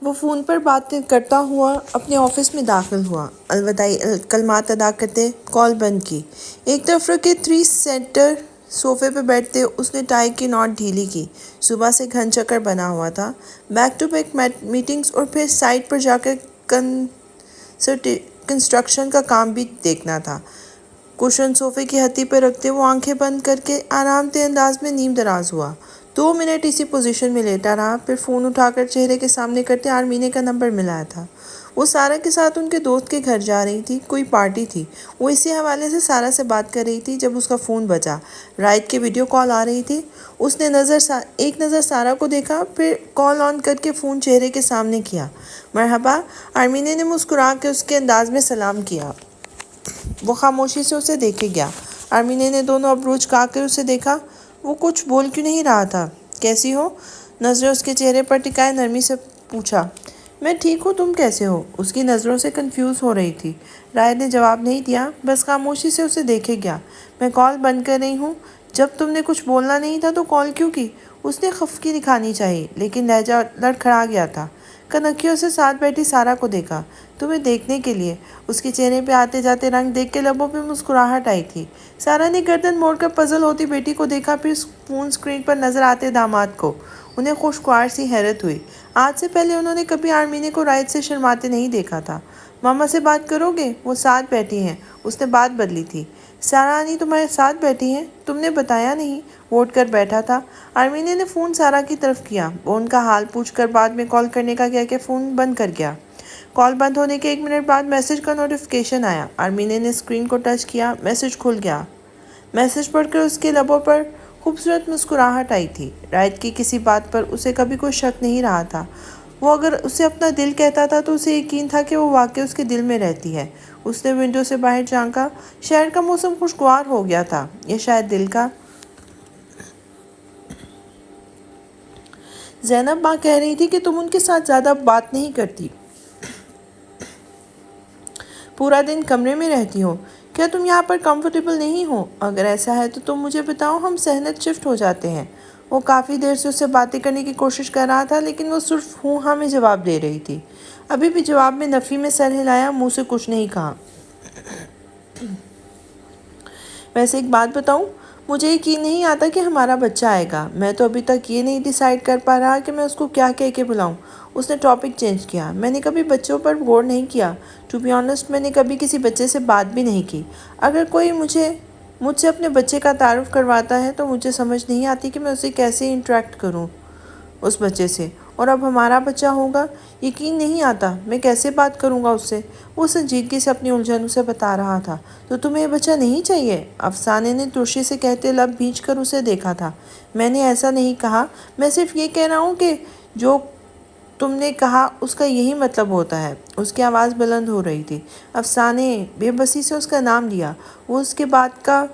وہ فون پر باتیں کرتا ہوا اپنے آفس میں داخل ہوا۔ الوداعی کلمات ادا کرتے کال بند کی۔ ایک طرف رکھے 3 سیٹر صوفے پہ بیٹھتے اس نے ٹائی کی نوٹ ڈھیلی کی۔ صبح سے گھن چکر بنا ہوا تھا، بیک ٹو بیک میٹنگز اور پھر سائٹ پر جا کر کنسٹرکشن کا کام بھی دیکھنا تھا۔ کشن صوفے کی ہتھی پہ رکھتے وہ آنکھیں بند کر کے آرام دہ انداز میں نیم دراز ہوا۔ 2 منٹ اسی پوزیشن میں لیٹا رہا، پھر فون اٹھا کر چہرے کے سامنے کرتے آرمینے کا نمبر ملایا تھا۔ وہ سارا کے ساتھ ان کے دوست کے گھر جا رہی تھی، کوئی پارٹی تھی۔ وہ اسی حوالے سے سارا سے بات کر رہی تھی جب اس کا فون بجا۔ رائٹ کی ویڈیو کال آ رہی تھی۔ اس نے ایک نظر سارا کو دیکھا، پھر کال آن کر کے فون چہرے کے سامنے کیا۔ مرحبا، آرمینے نے مسکرا کے اس کے انداز میں سلام کیا۔ وہ خاموشی سے اسے دیکھے گیا۔ آرمینے نے دونوں ابرو جھکا کر اسے دیکھا۔ وہ کچھ بول کیوں نہیں رہا تھا؟ کیسی ہو؟ نظریں اس کے چہرے پر ٹکائے نرمی سے پوچھا۔ میں ٹھیک ہوں، تم کیسے ہو؟ اس کی نظروں سے کنفیوز ہو رہی تھی۔ رائٹ نے جواب نہیں دیا، بس خاموشی سے اسے دیکھے گیا۔ میں کال بند کر رہی ہوں۔ جب تم نے کچھ بولنا نہیں تھا تو کال کیوں کی؟ اس نے خفگی دکھانی چاہیے، لیکن لہجہ لڑکھڑا گیا تھا۔ کنکھیوں سے ساتھ بیٹھی سارا کو دیکھا۔ تمہیں دیکھنے کے لیے۔ اس کے چہرے پہ آتے جاتے رنگ دیکھ کے لبوں پہ مسکراہٹ آئی تھی۔ سارا نے گردن موڑ کر پزل ہوتی بیٹی کو دیکھا، پھر فون اسکرین پر نظر آتے داماد کو۔ انہیں خوشگوار سی حیرت ہوئی۔ آج سے پہلے انہوں نے کبھی آرمینے کو رائٹ سے شرماتے نہیں دیکھا تھا۔ ماما سے بات کرو گے؟ وہ ساتھ بیٹھی ہیں۔ اس نے بات بدلی تھی۔ سارا آنی تمہارے ساتھ بیٹھی ہیں؟ تم نے بتایا نہیں۔ وہ اٹھ کر بیٹھا تھا۔ آرمینے نے فون سارا کی طرف کیا۔ وہ ان کا حال پوچھ کر بعد میں کال کرنے کا کہہ کے فون بند کر گیا۔ کال بند ہونے کے 1 منٹ بعد میسج کا نوٹیفیکیشن آیا۔ آرمینے نے اسکرین کو ٹچ کیا، میسج کھل گیا۔ میسج پڑھ کر اس کے لبوں پر خوبصورت مسکراہٹ آئی تھی۔ رائٹ کی کسی بات پر اسے کبھی کوئی شک نہیں رہا تھا۔ وہ اگر اسے اپنا دل کہتا تھا تو اسے یقین تھا کہ وہ واقعی اس کے دل میں رہتی ہے۔ اس نے ونڈو سے باہر جھانکا۔ شہر کا موسم خوشگوار ہو گیا تھا، یا شاید دل کا۔ زینب ماں کہہ رہی تھی کہ تم ان کے ساتھ زیادہ بات نہیں کرتی، پورا دن کمرے میں رہتی ہو۔ کیا تم یہاں پر کمفرٹیبل نہیں ہو؟ اگر ایسا ہے تو تم مجھے بتاؤ، ہم سہنت شفٹ ہو جاتے ہیں۔ وہ کافی دیر سے اس سے باتیں کرنے کی کوشش کر رہا تھا، لیکن وہ صرف ہوں ہاں میں جواب دے رہی تھی۔ ابھی بھی جواب میں نفی میں سر ہلایا، منہ سے کچھ نہیں کہا۔ ویسے ایک بات بتاؤں، مجھے یقین نہیں آتا کہ ہمارا بچہ آئے گا۔ میں تو ابھی تک یہ نہیں ڈیسائیڈ کر پا رہا کہ میں اس کو کیا کہہ کے بلاؤں۔ اس نے ٹاپک چینج کیا۔ میں نے کبھی بچوں پر غور نہیں کیا۔ ٹو بی آنسٹ، میں نے کبھی کسی بچے سے بات بھی نہیں کی۔ اگر کوئی مجھ سے اپنے بچے کا تعارف کرواتا ہے تو مجھے سمجھ نہیں آتی کہ میں اسے کیسے انٹریکٹ کروں اس بچے سے۔ اور اب ہمارا بچہ ہوگا، یقین نہیں آتا میں کیسے بات کروں گا اس سے۔ وہ سنجیدگی سے اپنی الجھن اسے بتا رہا تھا۔ تو تمہیں یہ بچہ نہیں چاہیے؟ افسانے نے ترشی سے کہتے لب بھینچ کر اسے دیکھا تھا۔ میں نے ایسا نہیں کہا، میں صرف یہ کہہ رہا ہوں کہ جو تم نے کہا اس کا یہی مطلب ہوتا ہے۔ اس کی آواز بلند ہو رہی تھی۔ افسانے بے بسی سے اس کا نام لیا۔ وہ اس کے بات کا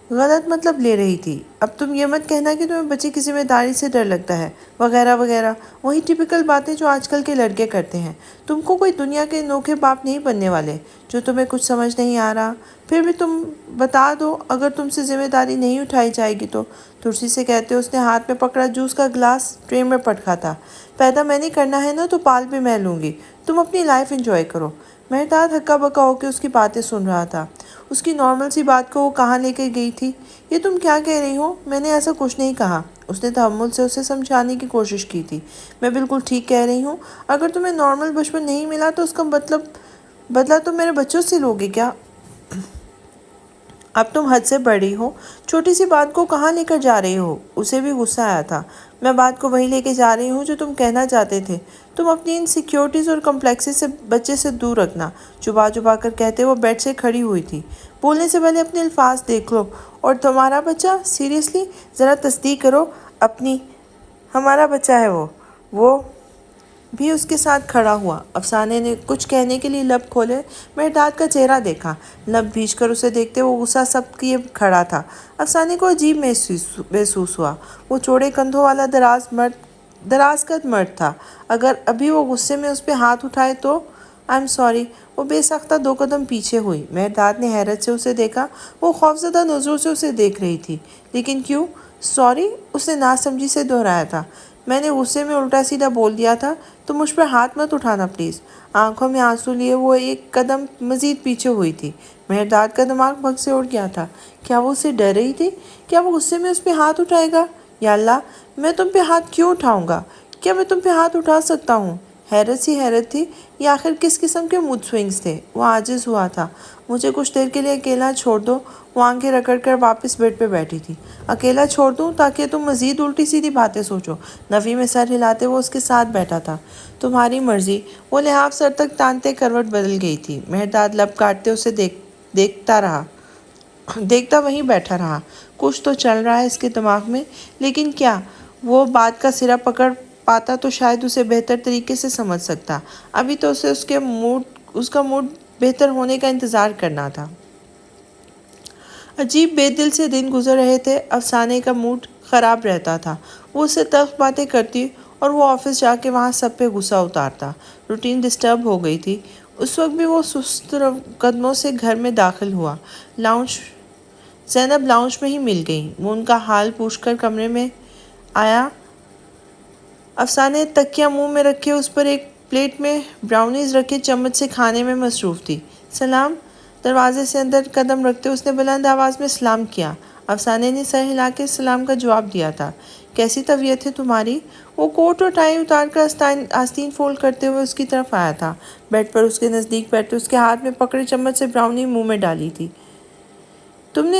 غلط مطلب لے رہی تھی۔ اب تم یہ مت کہنا کہ تمہیں بچے کی ذمہ داری سے ڈر لگتا ہے، وغیرہ وغیرہ، وہی ٹپیکل باتیں جو آج کل کے لڑکے کرتے ہیں۔ تم کو کوئی دنیا کے انوکھے باپ نہیں بننے والے جو تمہیں کچھ سمجھ نہیں آ رہا۔ پھر بھی تم بتا دو، اگر تم سے ذمہ داری نہیں اٹھائی جائے گی تو۔ ترسی سے کہتے اس نے ہاتھ میں پکڑا جوس کا گلاس ٹرے میں پٹکا تھا۔ پیدا میں نے کرنا ہے نا، تو پال بھی میں لوں گی۔ تم اپنی لائف انجوائے کرو۔ مہتاب ہکا بکا ہو کے اس کی باتیں سن رہا تھا۔ اس کی نارمل سی بات کو وہ کہاں لے کے گئی تھی؟ یہ تم کیا کہہ رہی ہو؟ میں نے ایسا کچھ نہیں کہا۔ اس نے تحمل سے اسے سمجھانے کی کوشش کی تھی۔ میں بالکل ٹھیک کہہ رہی ہوں۔ اگر تمہیں نارمل بچپن نہیں ملا تو اس کا بدلہ تم میرے بچوں سے لوگے کیا؟ اب تم حد سے بڑھ رہی ہو۔ چھوٹی سی بات کو کہاں لے کر جا رہی ہو؟ اسے بھی غصہ آیا تھا۔ میں بات کو وہیں لے کے جا رہی ہوں جو تم کہنا چاہتے تھے۔ تم اپنی انسیکیورٹیز اور کمپلیکسز سے بچے سے دور رکھنا۔ چبا کر کہتے وہ بیڈ سے کھڑی ہوئی تھی۔ بولنے سے پہلے اپنے الفاظ دیکھ لو۔ اور تمہارا بچہ؟ سیریسلی؟ ذرا تصدیق کرو اپنی۔ ہمارا بچہ ہے وہ بھی اس کے ساتھ کھڑا ہوا۔ افسانے نے کچھ کہنے کے لیے لب کھولے۔ مہتاب کا چہرہ دیکھا۔ لب بھینچ کر اسے دیکھتے وہ غصہ سب کیے کھڑا تھا۔ افسانے کو عجیب محسوس ہوا۔ وہ چوڑے کندھوں والا دراز قد مرد تھا۔ اگر ابھی وہ غصے میں اس پہ ہاتھ اٹھائے تو؟ آئی ایم سوری۔ وہ بے ساختہ 2 قدم پیچھے ہوئی۔ مہتاب نے حیرت سے اسے دیکھا۔ وہ خوفزدہ نظروں سے اسے دیکھ رہی تھی۔ لیکن کیوں سوری؟ اس نے ناسمجھی سے دہرایا تھا۔ میں نے غصے میں الٹا سیدھا بول دیا تھا، تم مجھ پر ہاتھ مت اٹھانا پلیز۔ آنکھوں میں آنسو لیے وہ ایک قدم مزید پیچھے ہوئی تھی۔ مہرداد کا دماغ بھگ سے اڑ گیا تھا۔ کیا وہ اسے ڈر رہی تھی؟ کیا وہ غصے میں اس پہ ہاتھ اٹھائے گا؟ یا اللہ، میں تم پہ ہاتھ کیوں اٹھاؤں گا؟ کیا میں تم پہ ہاتھ اٹھا سکتا ہوں؟ حیرت ہی حیرت تھی، یہ آخر کس قسم کے موڈ سوئنگز تھے؟ وہ عاجز ہوا تھا۔ مجھے کچھ دیر کے لیے اکیلا چھوڑ دو۔ وہ آنکھیں رگڑ کر واپس بیڈ پہ بیٹھی تھی۔ اکیلا چھوڑ دوں تاکہ تم مزید الٹی سیدھی باتیں سوچو؟ نفی میں سر ہلاتے وہ اس کے ساتھ بیٹھا تھا۔ تمہاری مرضی۔ وہ لحاف سر تک تانتے کروٹ بدل گئی تھی۔ مہرداد لب کاٹتے اسے دیکھتا وہیں بیٹھا رہا۔ کچھ تو چل رہا ہے اس کے دماغ میں، لیکن کیا؟ وہ بات کا سرا پکڑ پاتا تو شاید اسے بہتر طریقے سے سمجھ سکتا۔ ابھی تو اسے اس کا موڈ بہتر ہونے کا انتظار کرنا تھا۔ عجیب بے دل سے دن گزر رہے تھے۔ افسانے کا موڈ خراب رہتا تھا۔ وہ اس سے تلخ باتیں کرتی اور وہ آفس جا کے وہاں سب پہ غصہ اتارتا۔ روٹین ڈسٹرب ہو گئی تھی۔ اس وقت بھی وہ سست قدموں سے گھر میں داخل ہوا۔ زینب لاؤنج میں ہی مل گئی۔ وہ ان کا حال پوچھ کر کمرے میں آیا۔ افسانے تکیہ منہ میں رکھے اس پر ایک پلیٹ میں براؤنیز رکھے چمچ سے کھانے میں مصروف تھی۔ سلام۔ دروازے سے اندر قدم رکھتے اس نے بلند آواز میں سلام کیا۔ افسانے نے سر ہلا کے سلام کا جواب دیا تھا۔ کیسی طبیعت ہے تمہاری؟ وہ کوٹ اور ٹائی اتار کر آستین فولڈ کرتے ہوئے اس کی طرف آیا تھا۔ بیڈ پر اس کے نزدیک بیٹھے اس کے ہاتھ میں پکڑے چمچ سے براؤنی منہ میں ڈالی تھی۔ تم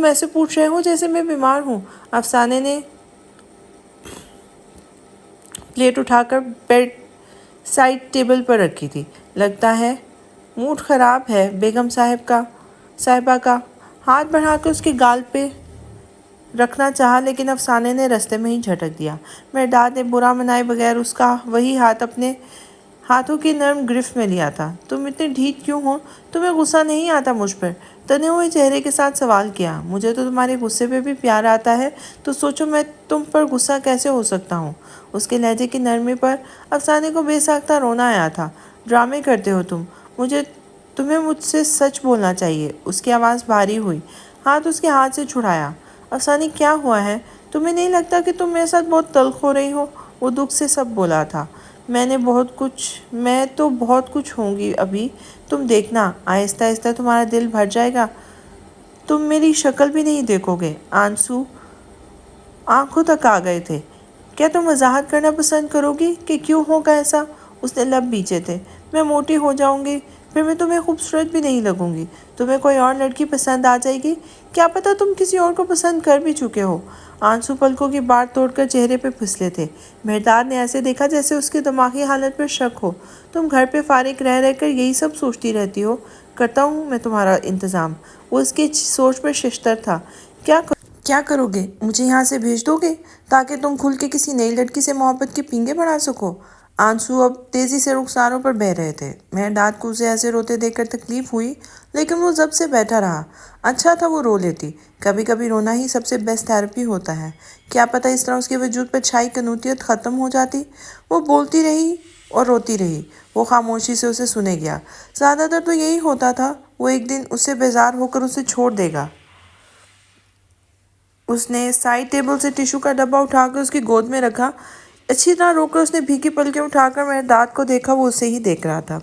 ایسے پوچھ رہے ہو جیسے میں بیمار ہوں۔ افسانے نے پلیٹ اٹھا کر بیڈ سائڈ ٹیبل پر رکھی تھی۔ لگتا ہے موڈ خراب ہے بیگم صاحبہ کا۔ ہاتھ بڑھا کر اس کے گال پہ رکھنا چاہا لیکن افسانے نے رستے میں ہی جھٹک دیا۔ مہرداد نے برا منائے بغیر اس کا وہی ہاتھ اپنے ہاتھوں کی نرم گرفت میں لیا تھا۔ تم اتنے ڈھیٹ کیوں ہو؟ تمہیں غصہ نہیں آتا مجھ پر؟ تنے ہوئے چہرے کے ساتھ سوال کیا۔ مجھے تو تمہارے غصے پہ بھی پیار آتا ہے، تو سوچو میں تم پر غصہ کیسے ہو سکتا ہوں؟ اس کے لہجے کی نرمی پر افسانے کو بے ساختہ رونا آیا تھا۔ ڈرامے کرتے ہو تم۔ تمہیں مجھ سے سچ بولنا چاہیے۔ اس کی آواز بھاری ہوئی۔ ہاتھ اس کے ہاتھ سے چھڑایا۔ افسانے کیا ہوا ہے؟ تمہیں نہیں لگتا کہ تم میرے ساتھ بہت تلخ ہو رہی ہو؟ وہ دکھ سے سب بولا تھا۔ میں تو بہت کچھ ہوں گی ابھی، تم دیکھنا، آہستہ آہستہ تمہارا دل بھر جائے گا، تم میری شکل بھی نہیں دیکھو گے۔ آنسو آنکھوں تک آ گئے تھے۔ کیا تم وضاحت کرنا پسند کرو گی کہ کیوں ہوگا ایسا؟ اس نے لب بیچے تھے۔ میں موٹی ہو جاؤں گی، پھر میں تمہیں خوبصورت بھی نہیں لگوں گی، تمہیں کوئی اور لڑکی پسند آ جائے گی، کیا پتہ تم کسی اور کو پسند کر بھی چکے ہو۔ آنسو پلکوں کی باڑ توڑ کر چہرے پہ پھسلے تھے۔ مہرداد نے ایسے دیکھا جیسے اس کے دماغی حالت پر شک ہو۔ تم گھر پہ فارغ رہ کر یہی سب سوچتی رہتی ہو؟ کرتا ہوں میں تمہارا انتظام۔ وہ اس کی سوچ پر ششدر تھا۔ کیا کرو گے؟ مجھے یہاں سے بھیج دو گے تاکہ تم کھل کے کسی نئی لڑکی سے محبت کے پینگے بڑھا سکو؟ آنسو اب تیزی سے رخساروں پر بہہ رہے تھے۔ مہرداد کو اسے ایسے روتے دیکھ کر تکلیف ہوئی، لیکن وہ ضبط سے بیٹھا رہا۔ اچھا تھا وہ رو لیتی، کبھی کبھی رونا ہی سب سے بیسٹ تھیراپی ہوتا ہے۔ کیا پتہ اس طرح اس کے وجود پر چھائی کنوتیت ختم ہو جاتی۔ وہ بولتی رہی اور روتی رہی۔ وہ خاموشی سے اسے سنے گیا۔ زیادہ تر تو یہی ہوتا تھا، وہ ایک دن اس سے بیزار ہو کر اسے چھوڑ دے گا۔ اس نے سائڈ ٹیبل سے ٹشو کا ڈبہ اٹھا کر اس کی گود میں رکھا۔ اچھی طرح رو کر اس نے بھیگی پلکیں اٹھا کر مہرداد کو دیکھا، وہ اسے ہی دیکھ رہا تھا۔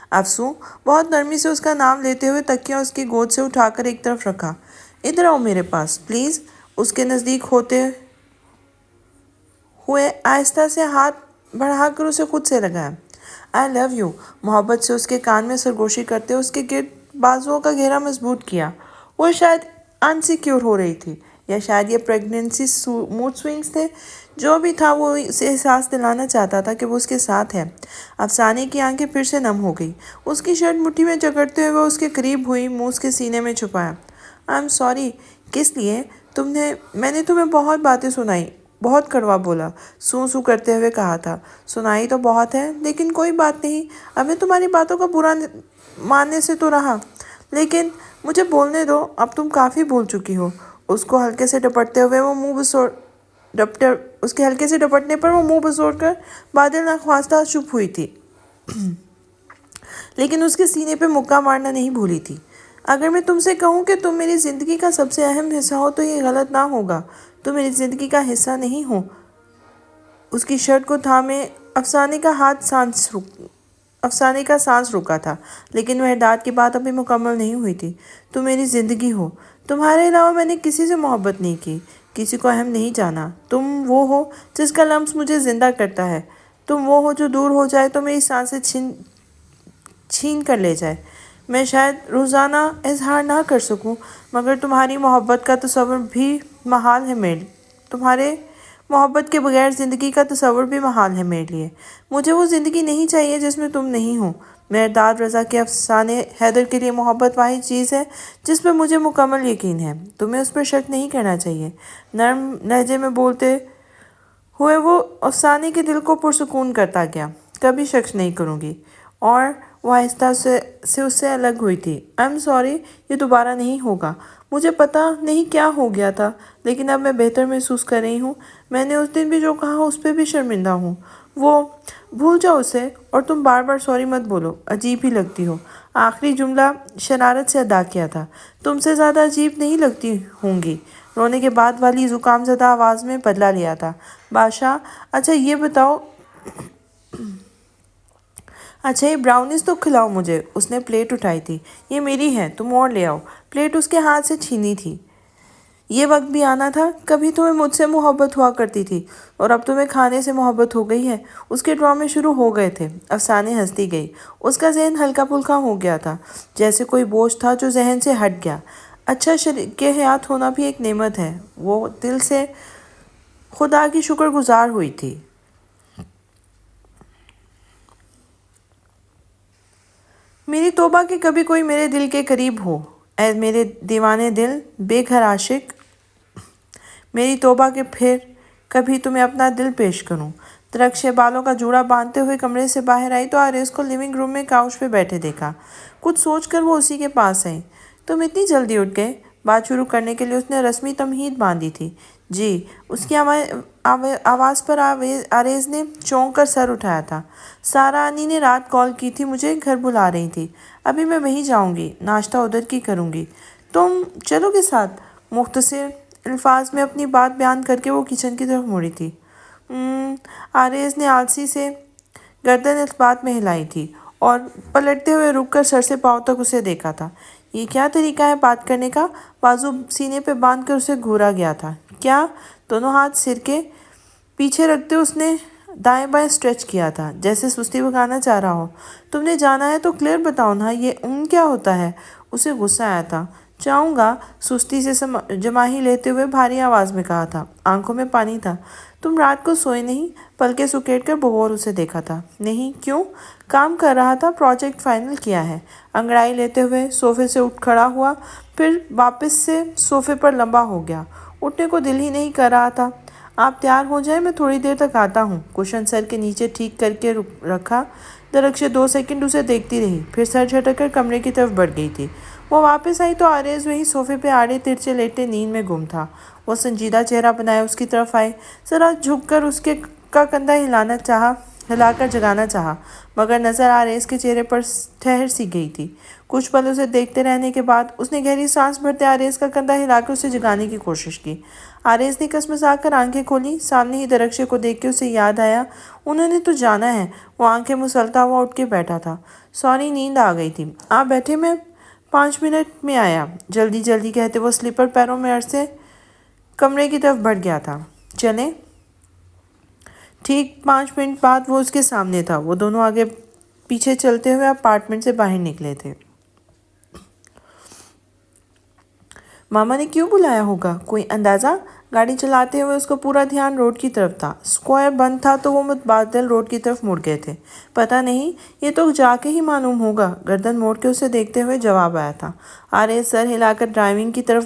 افسوں بہت نرمی سے اس کا نام لیتے ہوئے تکیہ اس کی گود سے اٹھا کر ایک طرف رکھا۔ ادھر آؤ میرے پاس پلیز۔ اس کے نزدیک ہوتے ہوئے آہستہ سے ہاتھ بڑھا کر اسے خود سے لگایا۔ آئی لو یو، محبت سے اس کے کان میں سرگوشی کرتے اس کے گرد بازوؤں کا گھیرا مضبوط کیا۔ وہ شاید انسیکیور ہو رہی تھی، یا شاید یہ پریگننسی موڈ سوئنگز تھے۔ جو بھی تھا وہ اسے احساس دلانا چاہتا تھا کہ وہ اس کے ساتھ ہے۔ افسانے کی آنکھیں پھر سے نم ہو گئی۔ اس کی شرٹ مٹھی میں جکڑتے ہوئے وہ اس کے قریب ہوئی، منہ اس کے سینے میں چھپایا۔ I am sorry. کس لیے؟ میں نے تمہیں بہت باتیں سنائی، بہت کڑوا بولا، سو کرتے ہوئے کہا تھا۔ سنائی تو بہت ہے، لیکن کوئی بات نہیں، اب میں تمہاری باتوں کا برا ماننے سے تو رہا، لیکن مجھے بولنے دو، اب تم کافی بول چکی ہو۔ اس کے ہلکے سے ڈپٹنے پر وہ منہ بسوڑ کر بادل ناخواستہ چپ ہوئی تھی، لیکن اس کے سینے پہ مکہ مارنا نہیں بھولی تھی۔ اگر میں تم سے کہوں کہ تم میری زندگی کا سب سے اہم حصہ ہو تو یہ غلط نہ ہوگا۔ تم میری زندگی کا حصہ نہیں ہو، اس کی شرٹ کو تھامے افسانے کا سانس رکا تھا، لیکن مہرداد کی بات ابھی مکمل نہیں ہوئی تھی۔ تم میری زندگی ہو، تمہارے علاوہ میں نے کسی سے محبت نہیں کی، کسی کو اہم نہیں جانا۔ تم وہ ہو جس کا لمس مجھے زندہ کرتا ہے، تم وہ ہو جو دور ہو جائے تو میری سانسیں چھین کر لے جائے۔ میں شاید روزانہ اظہار نہ کر سکوں، مگر تمہاری محبت کا تصور بھی محال ہے تمہارے محبت کے بغیر زندگی کا تصور بھی محال ہے میرے لیے۔ مجھے وہ زندگی نہیں چاہیے جس میں تم نہیں ہو۔ مہرداد رضا کے افسانے حیدر کے لیے محبت واحد چیز ہے جس پہ مجھے مکمل یقین ہے۔ تمہیں اس پر شک نہیں کرنا چاہیے۔ نرم لہجے میں بولتے ہوئے وہ افسانے کے دل کو پرسکون کرتا گیا۔ کبھی شک نہیں کروں گی۔ اور وہ آہستہ سے اس سے الگ ہوئی تھی۔ I'm sorry، یہ دوبارہ نہیں ہوگا۔ مجھے پتہ نہیں کیا ہو گیا تھا، لیکن اب میں بہتر محسوس کر رہی ہوں۔ میں نے اس دن بھی جو کہا اس پہ بھی شرمندہ ہوں۔ وہ بھول جاؤ اسے، اور تم بار بار سوری مت بولو، عجیب ہی لگتی ہو۔ آخری جملہ شرارت سے ادا کیا تھا۔ تم سے زیادہ عجیب نہیں لگتی ہوں گی، رونے کے بعد والی زکام زدہ آواز میں بدلا لیا تھا۔ بادشاہ، اچھا یہ بتاؤ، اچھا یہ براؤنیز تو کھلاؤ مجھے۔ اس نے پلیٹ اٹھائی تھی۔ یہ میری ہے، تم اور لے آؤ۔ پلیٹ اس کے ہاتھ سے چھینی تھی۔ یہ وقت بھی آنا تھا، کبھی تمہیں مجھ سے محبت ہوا کرتی تھی، اور اب تمہیں کھانے سے محبت ہو گئی ہے۔ اس کے ڈرامے شروع ہو گئے تھے۔ افسانے ہنستی گئی۔ اس کا ذہن ہلکا پھلکا ہو گیا تھا، جیسے کوئی بوجھ تھا جو ذہن سے ہٹ گیا۔ اچھا شریک حیات ہونا بھی ایک نعمت ہے۔ وہ دل سے خدا کی شکر گزار ہوئی تھی۔ میری توبہ کہ کبھی کوئی میرے دل کے قریب ہو، اے میرے دیوانے دل، بے گھر عاشق۔ میری توبہ کہ پھر کبھی تمہیں اپنا دل پیش کروں۔ درخشے بالوں کا جوڑا باندھتے ہوئے کمرے سے باہر آئی تو آریز کو لیونگ روم میں کاؤچ پہ بیٹھے دیکھا۔ کچھ سوچ کر وہ اسی کے پاس آئی۔ تم اتنی جلدی اٹھ گئے؟ بات شروع کرنے کے لیے اس نے رسمی تمہید باندھی تھی۔ جی، اس کی آواز پر آریز نے چونک کر سر اٹھایا تھا۔ سارا انی نے رات کال کی تھی، مجھے گھر بلا رہی تھی۔ ابھی میں وہیں جاؤں گی، ناشتہ ادھر کی کروں گی۔ تم چلو گے ساتھ؟ مختصر الفاظ میں اپنی بات بیان کر کے وہ کچن کی طرف مڑی تھی۔ آریز نے آلسی سے گردن اس بات میں ہلائی تھی اور پلٹتے ہوئے رک کر سر سے پاؤں تک اسے دیکھا تھا۔ یہ کیا طریقہ ہے بات کرنے کا؟ بازو سینے پہ باندھ کر اسے گھورا گیا تھا۔ کیا؟ دونوں ہاتھ سر کے پیچھے رکھتے اس نے دائیں بائیں سٹریچ کیا تھا، جیسے سستی بھگانا چاہ رہا ہو۔ تم نے جانا ہے تو کلیئر بتاؤ نا، یہ کیا ہوتا ہے؟ اسے غصہ آیا تھا۔ جاؤں گا، سستی سے جماہی لیتے ہوئے بھاری آواز میں کہا تھا۔ آنکھوں میں پانی تھا۔ تم رات کو سوئے نہیں؟ پلکیں سکیٹ کر بغور اسے دیکھا تھا۔ نہیں، کیوں؟ کام کر رہا تھا، پروجیکٹ فائنل کیا ہے۔ انگڑائی لیتے ہوئے صوفے سے اٹھ کھڑا ہوا، پھر واپس سے صوفے پر لمبا ہو گیا۔ اٹھنے کو دل ہی نہیں کر رہا تھا۔ آپ تیار ہو جائیں، میں تھوڑی دیر تک آتا ہوں۔ کشن سر کے نیچے ٹھیک کر کے رکھا۔ درخشے 2 سیکنڈ اسے دیکھتی رہی، پھر سر جھٹک کر کمرے کی طرف بڑھ گئی تھی۔ وہ واپس آئی تو آریز وہیں صوفے پہ آڑے ترچھے لیٹے نیند میں گم تھا۔ وہ سنجیدہ چہرہ بنائے اس کی طرف آئی، ذرا جھک کر اس کا کندھا ہلا کر جگانا چاہا، مگر نظر آریز کے چہرے پر ٹھہر سی گئی تھی۔ کچھ پل اسے دیکھتے رہنے کے بعد اس نے گہری سانس بھرتے آریز کا کندھا ہلا کر اسے جگانے کی کوشش کی۔ آریز نے کسمسا کر آنکھیں کھولی۔ سامنے ہی درخشے کو دیکھ کے اسے یاد آیا، انہوں نے تو جانا ہے۔ وہ آنکھیں مسلتا ہوا اٹھ کے بیٹھا تھا۔ سوری، نیند آ گئی تھی۔ آپ بیٹھے، میں 5 منٹ میں آیا۔ جلدی جلدی کہتے وہ سلیپر پیروں میں عرصے کمرے کی طرف بڑھ گیا تھا۔ چلیں؟ ٹھیک 5 منٹ بعد وہ اس کے سامنے تھا۔ وہ دونوں آگے پیچھے چلتے ہوئے اپارٹمنٹ سے باہر نکلے تھے۔ ماما نے کیوں بلایا ہوگا؟ کوئی اندازہ؟ گاڑی چلاتے ہوئے اس کا پورا دھیان روڈ کی طرف تھا۔ اسکوائر بند تھا تو وہ متبادل روڈ کی طرف مڑ گئے تھے۔ پتہ نہیں، یہ تو جا کے ہی معلوم ہوگا۔ گردن موڑ کے اسے دیکھتے ہوئے جواب آیا تھا۔ آریز سر ہلا کر ڈرائیونگ کی طرف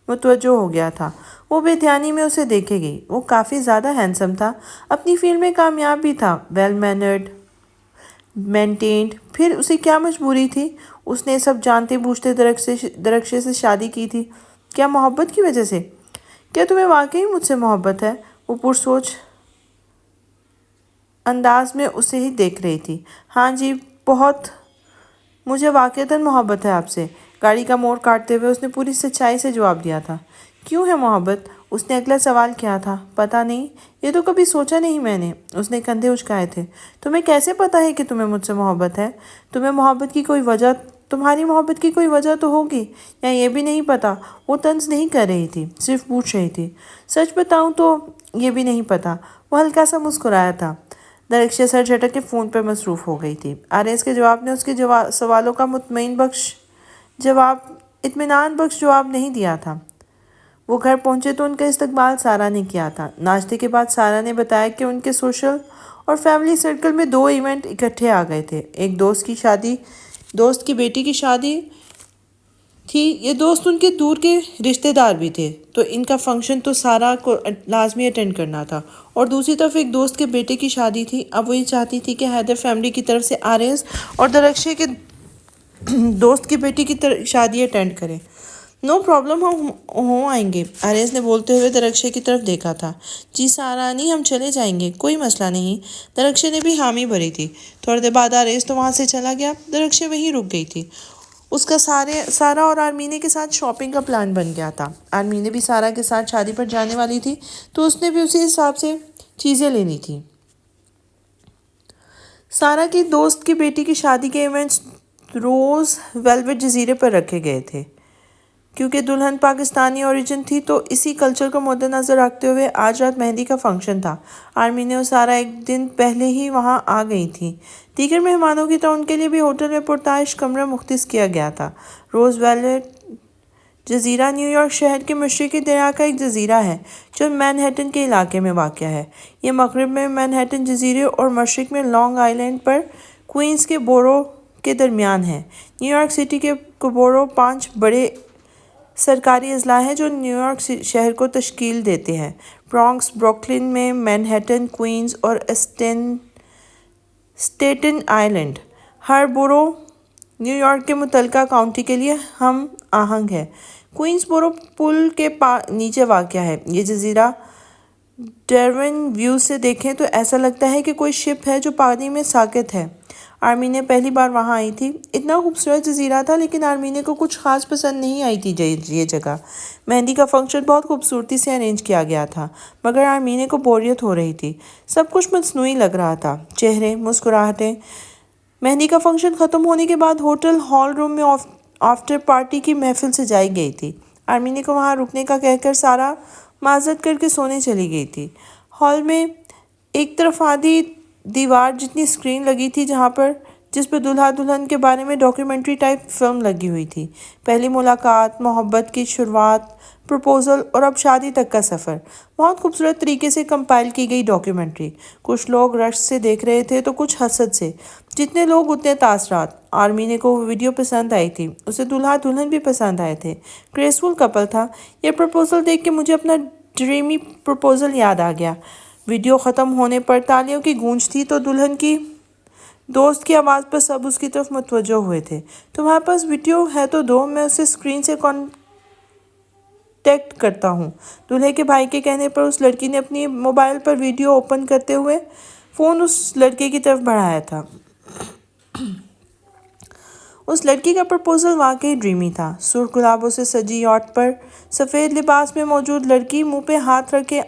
متوجہ ہو گیا تھا۔ وہ بے دھیانی میں اسے دیکھے گئی۔ وہ کافی زیادہ ہینڈسم تھا، اپنی فیلڈ میں کامیاب بھی تھا، ویل مینرڈ، مینٹینڈ۔ پھر اسے کیا مجبوری تھی؟ اس نے سب جانتے بوجھتے درخشے سے شادی کی تھی۔ کیا محبت کی وجہ سے؟ کیا تمہیں واقعی مجھ سے محبت ہے؟ وہ پرسوچ انداز میں اسے ہی دیکھ رہی تھی۔ ہاں جی، بہت، مجھے واقعتاً محبت ہے آپ سے۔ گاڑی کا موڑ کاٹتے ہوئے اس نے پوری سچائی سے جواب دیا تھا۔ کیوں ہے محبت؟ اس نے اگلا سوال کیا تھا؟ پتہ نہیں، یہ تو کبھی سوچا نہیں میں نے۔ اس نے کندھے اچکائے تھے۔ تمہیں کیسے پتہ ہے کہ تمہیں مجھ سے محبت ہے؟ تمہاری محبت کی کوئی وجہ تو ہوگی، یا یہ بھی نہیں پتہ؟ وہ طنز نہیں کر رہی تھی، صرف پوچھ رہی تھی۔ سچ بتاؤں تو یہ بھی نہیں پتہ۔ وہ ہلکا سا مسکرایا تھا۔ درخشے سر جھٹک کے فون پر مصروف ہو گئی تھی۔ آریز کے جواب نے اس کے سوالوں کا اطمینان بخش جواب نہیں دیا تھا۔ وہ گھر پہنچے تو ان کا استقبال سارا نے کیا تھا۔ ناشتے کے بعد سارا نے بتایا کہ ان کے سوشل اور فیملی سرکل میں 2 ایونٹ اکٹھے آ گئے تھے۔ ایک دوست کی بیٹی کی شادی تھی، یہ دوست ان کے دور کے رشتہ دار بھی تھے، تو ان کا فنکشن تو سارا کو لازمی اٹینڈ کرنا تھا۔ اور دوسری طرف ایک دوست کے بیٹے کی شادی تھی۔ اب وہ یہ چاہتی تھی کہ حیدر فیملی کی طرف سے آریز اور درخشے کے دوست کی بیٹی کی شادی اٹینڈ کرے۔ نو پرابلم، ہم آئیں گے، آریز نے بولتے ہوئے درخشے کی طرف دیکھا تھا۔ جی سارانی، ہم چلے جائیں گے، کوئی مسئلہ نہیں۔ درخشے نے بھی حامی بھری تھی۔ تھوڑی دیر بعد آریز تو وہاں سے چلا گیا۔ درخشے وہیں رک گئی تھی۔ اس کا سارا اور آرمینے کے ساتھ شاپنگ کا پلان بن گیا تھا۔ آرمینے بھی سارا کے ساتھ شادی پر جانے والی تھی، تو اس نے بھی اسی حساب سے چیزیں لینی تھی۔ سارا کی دوست کی بیٹی کی شادی کے ایونٹس روز ویلویٹ جزیرے پر رکھے گئے تھے۔ کیونکہ دلہن پاکستانی اوریجن تھی تو اسی کلچر کو مد نظر رکھتے ہوئے آج رات مہندی کا فنکشن تھا۔ آرمینے اور سارا ایک دن پہلے ہی وہاں آ گئی تھیں۔ دیگر مہمانوں کی طرح ان کے لیے بھی ہوٹل میں پرتعیش کمرہ مختص کیا گیا تھا۔ روز ویلویٹ جزیرہ نیو یارک شہر کے مشرقی دریا کا ایک جزیرہ ہے جو مین ہیٹن کے علاقے میں واقع ہے۔ یہ مغرب میں مین ہیٹن جزیرے اور مشرق میں لانگ آئلینڈ پر کوئنز کے بورو کے درمیان ہے۔ نیو یارک سٹی کے بورو 5 بڑے سرکاری اضلاع ہیں جو نیو یارک شہر کو تشکیل دیتے ہیں: برانکس، بروکلن میں مین ہیٹن، کوئنز اور اسٹیٹن آئلینڈ۔ ہر بورو نیو یارک کے متعلقہ کاؤنٹی کے لیے ہم آہنگ ہے۔ کوئنز بورو پل کے نیچے واقع ہے۔ یہ جزیرہ ڈارون ویو سے دیکھیں تو ایسا لگتا ہے کہ کوئی شپ ہے جو پانی میں ساکت ہے۔ آرمینے پہلی بار وہاں آئی تھی۔ اتنا خوبصورت جزیرہ تھا، لیکن آرمینے کو کچھ خاص پسند نہیں آئی تھی یہ جگہ۔ مہندی کا فنکشن بہت خوبصورتی سے ارینج کیا گیا تھا، مگر آرمینے کو بوریت ہو رہی تھی۔ سب کچھ مصنوعی لگ رہا تھا، چہرے، مسکراہٹیں۔ مہندی کا فنکشن ختم ہونے کے بعد ہوٹل ہال روم میں آفٹر پارٹی کی محفل سجائی گئی تھی۔ آرمینے کو وہاں رکنے کا کہہ کر سارا معذرت کر کے سونے چلی گئی تھی۔ ہال میں ایک طرف آدھی دیوار جتنی اسکرین لگی تھی جس پر دلہا دلہن کے بارے میں ڈاکیومنٹری ٹائپ فلم لگی ہوئی تھی۔ پہلی ملاقات، محبت کی شروعات، پروپوزل اور اب شادی تک کا سفر۔ بہت خوبصورت طریقے سے کمپائل کی گئی ڈاکیومنٹری۔ کچھ لوگ رشک سے دیکھ رہے تھے تو کچھ حسد سے۔ جتنے لوگ اتنے تاثرات۔ آرمینے کو وہ ویڈیو پسند آئی تھی، اسے دلہا دلہن بھی پسند آئے تھے۔ گریسفل کپل تھا۔ یہ پروپوزل دیکھ کے مجھے اپنا ڈریمی پروپوزل یاد آ گیا۔ ویڈیو ختم ہونے پر تالیوں کی گونج تھی تو دلہن کی دوست کی آواز پر سب اس کی طرف متوجہ ہوئے تھے۔ تمہارے پاس ویڈیو ہے تو دو، میں اسے اسکرین سے کانٹیکٹ کرتا ہوں۔ دلہے کے بھائی کے کہنے پر اس لڑکی نے اپنی موبائل پر ویڈیو اوپن کرتے ہوئے فون اس لڑکے کی طرف بڑھایا تھا۔ اس لڑکی کا پروپوزل واقعی ڈریمی تھا۔ سرخ گلابوں سے سجی یاٹ پر سفید لباس میں موجود لڑکی منہ پہ ہاتھ رکھ کے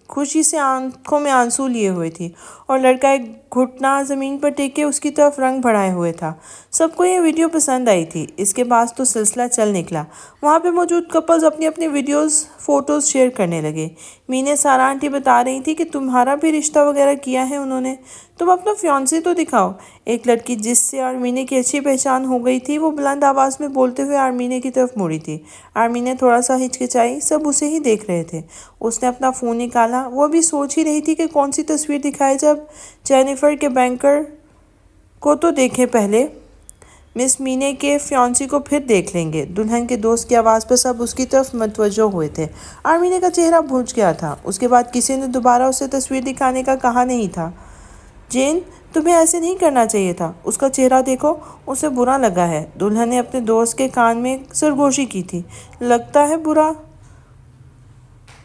خوشی سے آنکھوں میں آنسو لیے ہوئے تھی، اور لڑکا ایک گھٹنا زمین پر ٹیکے اس کی طرف رنگ بڑھائے ہوئے تھا۔ سب کو یہ ویڈیو پسند آئی تھی۔ اس کے بعد تو سلسلہ چل نکلا۔ وہاں پہ موجود کپلز اپنی اپنی فوٹوز شیئر کرنے لگے۔ مینے سارا آنٹی بتا رہی تھی کہ تمہارا بھی رشتہ وغیرہ کیا ہے انہوں نے، تم اپنا فیانسی تو دکھاؤ۔ ایک لڑکی جس سے آرمینے کی اچھی پہچان ہو گئی تھی، وہ بلند آواز میں بولتے ہوئے آرمینے کی طرف مڑی تھی۔ آرمینے تھوڑا سا ہچکچائی، سب اسے ہی دیکھ رہے تھے۔ اس نے اپنا فون نکالا، وہ ابھی سوچ ہی رہی تھی کہ کون سی تصویر دکھائے جب جینیفر کے بینکر کو تو دیکھیں پہلے، مس مینے کے فیانسی کو پھر دیکھ لیں گے۔ دلہن کے دوست کی آواز پر سب اس کی طرف متوجہ ہوئے تھے۔ آرمینے کا چہرہ بھج گیا تھا۔ اس کے بعد کسی نے دوبارہ اسے تصویر دکھانے کا کہا نہیں تھا۔ جین، تمہیں ایسے نہیں کرنا چاہیے تھا، اس کا چہرہ دیکھو، اسے برا لگا ہے۔ دلہن نے اپنے دوست کے کان میں سرگوشی کی تھی۔ لگتا ہے برا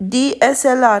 DSLR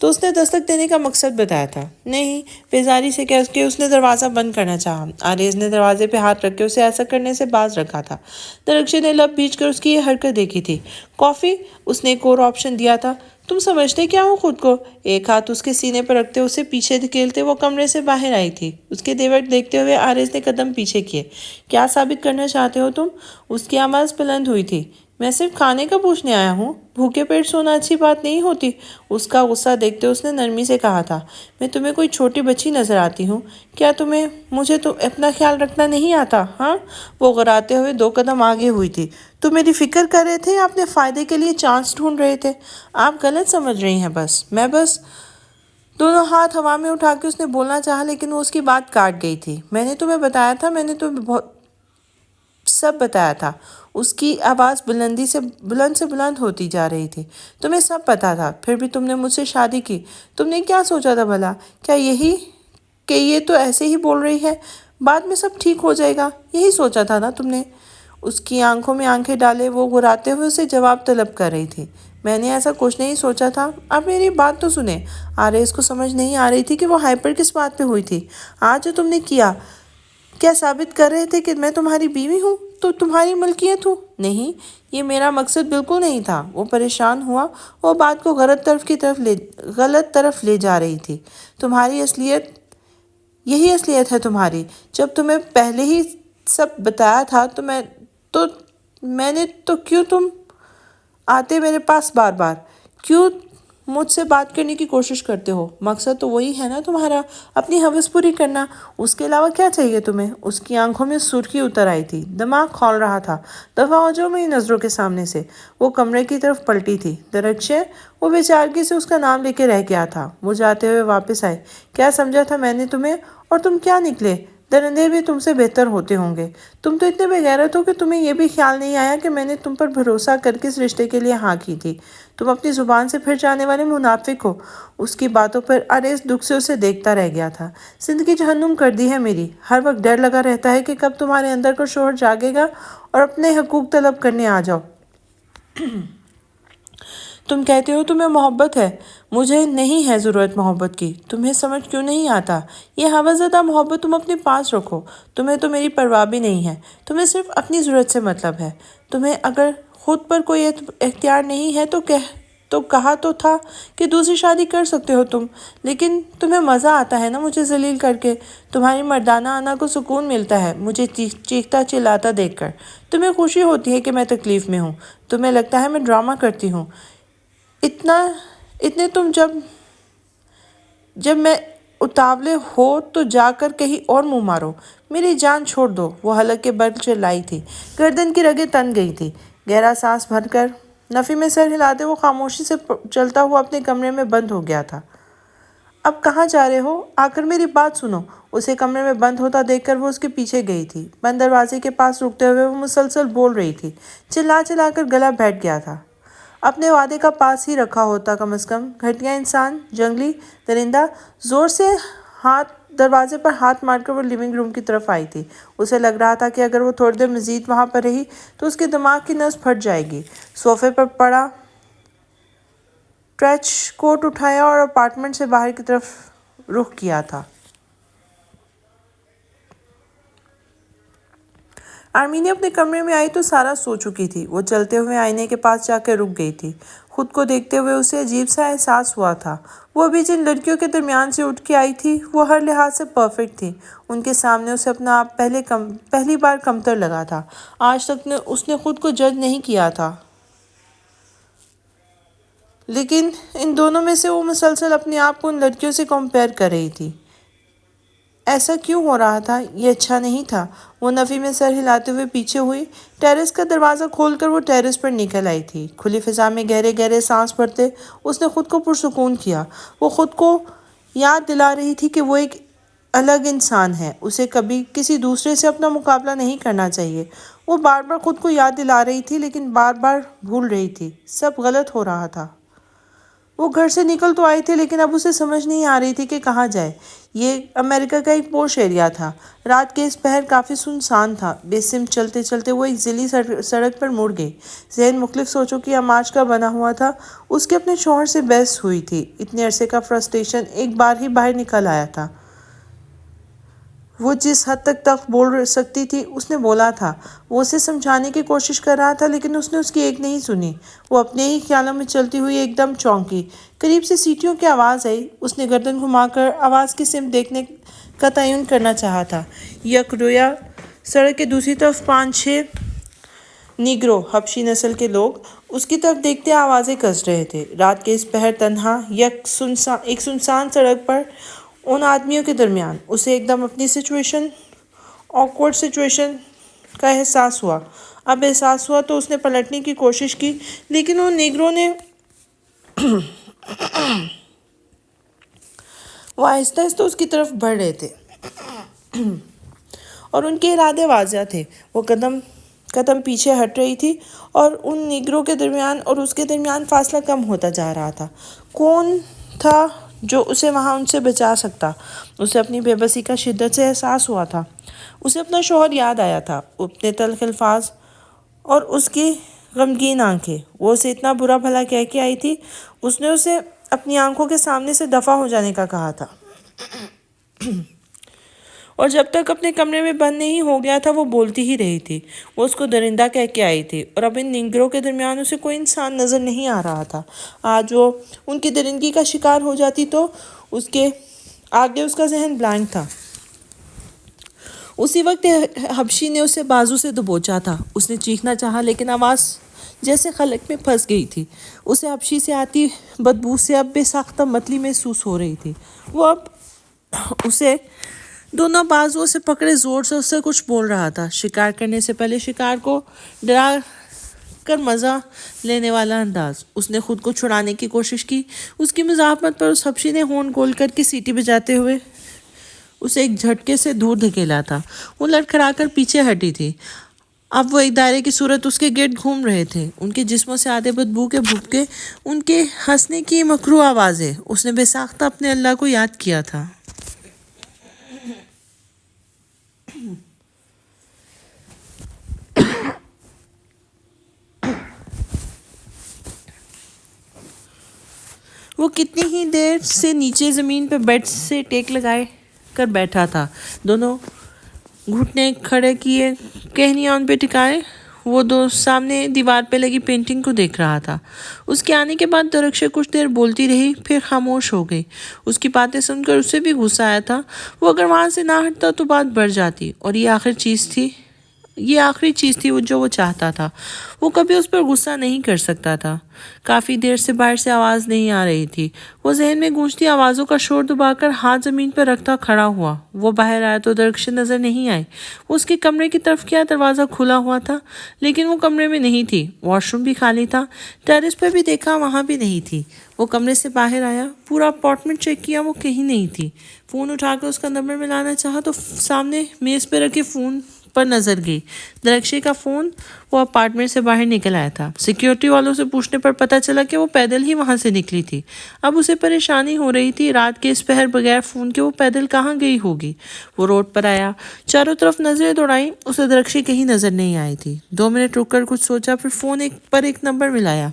تو اس نے دستک دینے کا مقصد بتایا تھا۔ نہیں، بیزاری سے کہہ کے اس نے دروازہ بند کرنا چاہا۔ آریز نے دروازے پہ ہاتھ رکھ کے اسے ایسا کرنے سے باز رکھا تھا۔ درخشے نے لب بھیج کر اس کی یہ حرکت دیکھی تھی۔ کافی؟ اس نے ایک اور آپشن دیا تھا۔ تم سمجھتے کیا ہو خود کو؟ ایک ہاتھ اس کے سینے پر رکھتے اسے پیچھے دھکیلتے وہ کمرے سے باہر آئی تھی۔ اس کے دیور دیکھتے ہوئے آریز نے قدم پیچھے کیے۔ کیا ثابت کرنا چاہتے ہو تم؟ اس کی آواز بلند ہوئی تھی۔ میں صرف کھانے کا پوچھنے آیا ہوں۔ بھوکے پیٹ سونا اچھی بات نہیں ہوتی۔ اس کا غصہ دیکھتے اس نے نرمی سے کہا تھا۔ میں تمہیں کوئی چھوٹی بچی نظر آتی ہوں؟ کیا مجھے اپنا خیال رکھنا نہیں آتا؟ ہاں؟ وہ غراتے ہوئے 2 قدم آگے ہوئی تھی۔ تم میری فکر کر رہے تھے یا اپنے فائدے کے لیے چانس ڈھونڈ رہے تھے؟ آپ غلط سمجھ رہی ہیں میں بس دونوں ہاتھ ہوا میں اٹھا کے اس نے بولنا چاہا لیکن وہ اس کی بات کاٹ گئی تھی۔ میں نے تمہیں بتایا تھا، میں نے تمہیں سب بتایا تھا۔ اس کی آواز بلند سے بلند ہوتی جا رہی تھی۔ تمہیں سب پتا تھا، پھر بھی تم نے مجھ سے شادی کی۔ تم نے کیا سوچا تھا بھلا؟ کیا یہی کہ یہ تو ایسے ہی بول رہی ہے، بعد میں سب ٹھیک ہو جائے گا، یہی سوچا تھا نا تم نے؟ اس کی آنکھوں میں آنکھیں ڈالے وہ غراتے ہوئے اسے جواب طلب کر رہی تھی۔ میں نے ایسا کچھ نہیں سوچا تھا۔ اب میری بات تو سنیں۔ آریز کو سمجھ نہیں آ رہی تھی کہ وہ ہائپر کس بات پہ ہوئی تھی۔ آج جو تم نے کیا ثابت کر رہے تھے کہ میں تمہاری بیوی ہوں تو تمہاری ملکیت ہوں؟ نہیں، یہ میرا مقصد بالکل نہیں تھا۔ وہ پریشان ہوا، وہ بات کو غلط طرف لے جا رہی تھی۔ تمہاری یہی اصلیت ہے تمہاری۔ جب تمہیں پہلے ہی سب بتایا تھا تو میں نے تو کیوں تم آتے میرے پاس بار بار؟ کیوں مجھ سے بات کرنے کی کوشش کرتے ہو؟ مقصد تو وہی ہے نا تمہارا، اپنی ہوس پوری کرنا۔ اس کے علاوہ کیا چاہیے تمہیں؟ اس کی آنکھوں میں سرخی اتر آئی تھی، دماغ کھول رہا تھا۔ دفعہ ہو جاؤ میری نظروں کے سامنے سے۔ وہ کمرے کی طرف پلٹی تھی۔ درخشے، وہ بیچارگی سے اس کا نام لے کے رہ گیا تھا۔ وہ جاتے ہوئے واپس آئے۔ کیا سمجھا تھا میں نے تمہیں؟ اور تم کیا نکلے؟ درندے بھی تم سے بہتر ہوتے ہوں گے۔ تم تو اتنے بے غیرت ہو کہ تمہیں یہ بھی خیال نہیں آیا کہ میں نے تم پر بھروسہ کر کے اس رشتے کے لیے ہاں کی تھی۔ تم اپنی زبان سے پھر جانے والے منافق ہو۔ اس کی باتوں پر آریز دکھ سے اسے دیکھتا رہ گیا تھا۔ زندگی جہنم کر دی ہے میری۔ ہر وقت ڈر لگا رہتا ہے کہ کب تمہارے اندر کا شوہر جاگے گا اور اپنے حقوق طلب کرنے آ جاؤ۔ تم کہتے ہو تمہیں محبت ہے، مجھے نہیں ہے ضرورت محبت کی۔ تمہیں سمجھ کیوں نہیں آتا؟ یہ ہوس زدہ محبت تم اپنے پاس رکھو۔ تمہیں تو میری پرواہ بھی نہیں ہے۔ تمہیں صرف اپنی ضرورت سے مطلب ہے۔ تمہیں اگر خود پر کوئی اختیار نہیں ہے تو کہا تو تھا کہ دوسری شادی کر سکتے ہو تم، لیکن تمہیں مزہ آتا ہے نا مجھے ذلیل کر کے۔ تمہاری مردانہ انا کو سکون ملتا ہے مجھے چیختا چلاتا دیکھ کر۔ تمہیں خوشی ہوتی ہے کہ میں تکلیف میں ہوں۔ تمہیں لگتا ہے میں ڈرامہ کرتی ہوں۔ اتنے تم جب میں اتاولے ہو تو جا کر کہیں اور منہ مارو۔ میری جان چھوڑ دو۔ وہ حلق کے بل چلائی تھی، گردن کی رگیں تن گئی تھی۔ گہرا سانس بھر کر نفی میں سر ہلاتے وہ خاموشی سے چلتا ہوا اپنے کمرے میں بند ہو گیا تھا۔ اب کہاں جا رہے ہو؟ آ کر میری بات سنو۔ اسے کمرے میں بند ہوتا دیکھ کر وہ اس کے پیچھے گئی تھی۔ بند دروازے کے پاس رکتے ہوئے وہ مسلسل بول رہی تھی، چلا چلا کر گلا بیٹھ گیا تھا۔ اپنے وعدے کا پاس ہی رکھا ہوتا کم از کم۔ گھٹیا انسان، جنگلی درندہ۔ زور سے دروازے پر ہاتھ مار کر وہ لیونگ روم کی طرف آئی تھی۔ اسے لگ رہا تھا کہ اگر وہ تھوڑی دیر مزید وہاں پر رہی تو اس کے دماغ کی نس پھٹ جائے گی۔ صوفے پر پڑا ٹرچ کوٹ اٹھایا اور اپارٹمنٹ سے باہر کی طرف رخ کیا تھا۔ آرمینی اپنے کمرے میں آئی تو سارا سو چکی تھی۔ وہ چلتے ہوئے آئینے کے پاس جا کے رک گئی تھی۔ خود کو دیکھتے ہوئے اسے عجیب سا احساس ہوا تھا۔ وہ ابھی جن لڑکیوں کے درمیان سے اٹھ کے آئی تھی وہ ہر لحاظ سے پرفیکٹ تھی۔ ان کے سامنے اسے اپنا آپ پہلی بار کمتر لگا تھا۔ آج تک اس نے خود کو جج نہیں کیا تھا، لیکن ان دونوں میں سے وہ مسلسل اپنے آپ کو ان لڑکیوں سے کمپیئر کر رہی تھی۔ ایسا کیوں ہو رہا تھا؟ یہ اچھا نہیں تھا۔ وہ نفی میں سر ہلاتے ہوئے پیچھے ہوئی۔ ٹیرس کا دروازہ کھول کر وہ ٹیرس پر نکل آئی تھی۔ کھلی فضا میں گہرے گہرے سانس بھرتے اس نے خود کو پرسکون کیا۔ وہ خود کو یاد دلا رہی تھی کہ وہ ایک الگ انسان ہے، اسے کبھی کسی دوسرے سے اپنا مقابلہ نہیں کرنا چاہیے۔ وہ بار بار خود کو یاد دلا رہی تھی لیکن بار بار بھول رہی تھی۔ سب غلط ہو رہا تھا۔ وہ گھر سے نکل تو آئے تھے لیکن اب اسے سمجھ نہیں آ رہی تھی کہ کہاں جائے۔ یہ امریکہ کا ایک پوش ایریا تھا۔ رات کے اس پہر کافی سنسان تھا۔ بے سمت چلتے چلتے وہ ایک ضلعی سڑک پر مڑ گئی۔ ذہن مختلف سوچوں کی اماج کا بنا ہوا تھا۔ اس کے اپنے شوہر سے بحث ہوئی تھی۔ اتنے عرصے کا فرسٹریشن ایک بار ہی باہر نکل آیا تھا۔ وہ جس حد تک بول سکتی تھی اس نے بولا تھا۔ وہ اسے سمجھانے کی کوشش کر رہا تھا لیکن اس نے اس کی ایک نہیں سنی۔ وہ اپنے ہی خیالوں میں چلتی ہوئی ایک دم چونکی۔ قریب سے سیٹیوں کی آواز آئی۔ اس نے گردن گھما کر آواز کی سمت دیکھنے کا تعین کرنا چاہا تھا۔ یک رویا سڑک کے دوسری طرف 5-6 نیگرو حبشی نسل کے لوگ اس کی طرف دیکھتے آوازیں کس رہے تھے۔ رات کے اس پہر تنہا ایک سنسان سڑک پر ان آدمیوں کے درمیان اسے ایک دم اپنی آکورڈ سچویشن کا احساس ہوا۔ اب احساس ہوا تو اس نے پلٹنے کی کوشش کی لیکن ان نیگروں نے وہ آہستہ آہستہ اس کی طرف بڑھ رہے تھے اور ان کے ارادے واضح تھے۔ وہ قدم پیچھے ہٹ رہی تھی اور ان نیگروں کے درمیان اور اس کے درمیان فاصلہ کم ہوتا جا رہا تھا۔ کون تھا جو اسے وہاں ان سے بچا سکتا؟ اسے اپنی بے بسی کا شدت سے احساس ہوا تھا۔ اسے اپنا شوہر یاد آیا تھا، اپنے تلخ الفاظ اور اس کی غمگین آنکھیں۔ وہ اسے اتنا برا بھلا کہہ کے آئی تھی۔ اس نے اسے اپنی آنکھوں کے سامنے سے دفع ہو جانے کا کہا تھا اور جب تک اپنے کمرے میں بند نہیں ہو گیا تھا وہ بولتی ہی رہی تھی۔ وہ اس کو درندہ کہہ کے آئی تھی اور اب ان نیگروں کے درمیان اسے کوئی انسان نظر نہیں آ رہا تھا۔ آج وہ ان کی درندگی کا شکار ہو جاتی تو اس کے آگے اس کا ذہن بلینک تھا۔ اسی وقت حبشی نے اسے بازو سے دبوچا تھا۔ اس نے چیخنا چاہا لیکن آواز جیسے خلق میں پھنس گئی تھی۔ اسے حبشی سے آتی بدبو سے اب بے ساختہ متلی محسوس ہو رہی تھی۔ وہ اب اسے دونوں بازوؤں سے پکڑے زور سے اس سے کچھ بول رہا تھا۔ شکار کرنے سے پہلے شکار کو ڈرا کر مزہ لینے والا انداز۔ اس نے خود کو چھڑانے کی کوشش کی۔ اس کی مزاحمت پر اس حبشی نے ہون گول کر کے سیٹی بجاتے ہوئے اسے ایک جھٹکے سے دور دھکیلا تھا۔ وہ لڑکھڑا کر پیچھے ہٹی تھی۔ اب وہ ایک دائرے کی صورت اس کے گرد گھوم رہے تھے۔ ان کے جسموں سے آدھے بدبو کے بھبکے، ان کے ہنسنے کی مکروہ آوازیں۔ اس نے بے ساختہ اپنے اللہ کو یاد کیا تھا۔ وہ کتنی ہی دیر سے نیچے زمین پہ بیڈ سے ٹیک لگائے کر بیٹھا تھا، دونوں گھٹنے کھڑے کیے، کہنیاں ان پہ ٹکائے۔ وہ سامنے دیوار پہ لگی پینٹنگ کو دیکھ رہا تھا۔ اس کے آنے کے بعد درخشے کچھ دیر بولتی رہی، پھر خاموش ہو گئی۔ اس کی باتیں سن کر اسے بھی غصہ آیا تھا۔ وہ اگر وہاں سے نہ ہٹتا تو بات بڑھ جاتی اور یہ آخری چیز تھی جو وہ چاہتا تھا۔ وہ کبھی اس پر غصہ نہیں کر سکتا تھا۔ کافی دیر سے باہر سے آواز نہیں آ رہی تھی۔ وہ ذہن میں گونجتی آوازوں کا شور دبا کر ہاتھ زمین پر رکھتا کھڑا ہوا۔ وہ باہر آیا تو درخشیں نظر نہیں آئی۔ وہ اس کے کمرے کی طرف کیا دروازہ کھلا ہوا تھا لیکن وہ کمرے میں نہیں تھی۔ واش روم بھی خالی تھا۔ ٹیرس پہ بھی دیکھا، وہاں بھی نہیں تھی۔ وہ کمرے سے باہر آیا، پورا اپارٹمنٹ چیک کیا، وہ کہیں نہیں تھی۔ فون اٹھا کر اس کا نمبر ملانا چاہا تو سامنے میز پہ رکھے فون پر نظر گئی۔ درخشے کا فون۔ وہ اپارٹمنٹ سے باہر نکل آیا تھا۔ سیکیورٹی والوں سے پوچھنے پر پتہ چلا کہ وہ پیدل ہی وہاں سے نکلی تھی۔ اب اسے پریشانی ہو رہی تھی، رات کے اس پہر بغیر فون کے وہ پیدل کہاں گئی ہوگی۔ وہ روڈ پر آیا، چاروں طرف نظریں دوڑائیں، اسے درخشی کہیں نظر نہیں آئی تھی۔ 2 منٹ رک کر کچھ سوچا، پھر فون پر ایک نمبر ملایا۔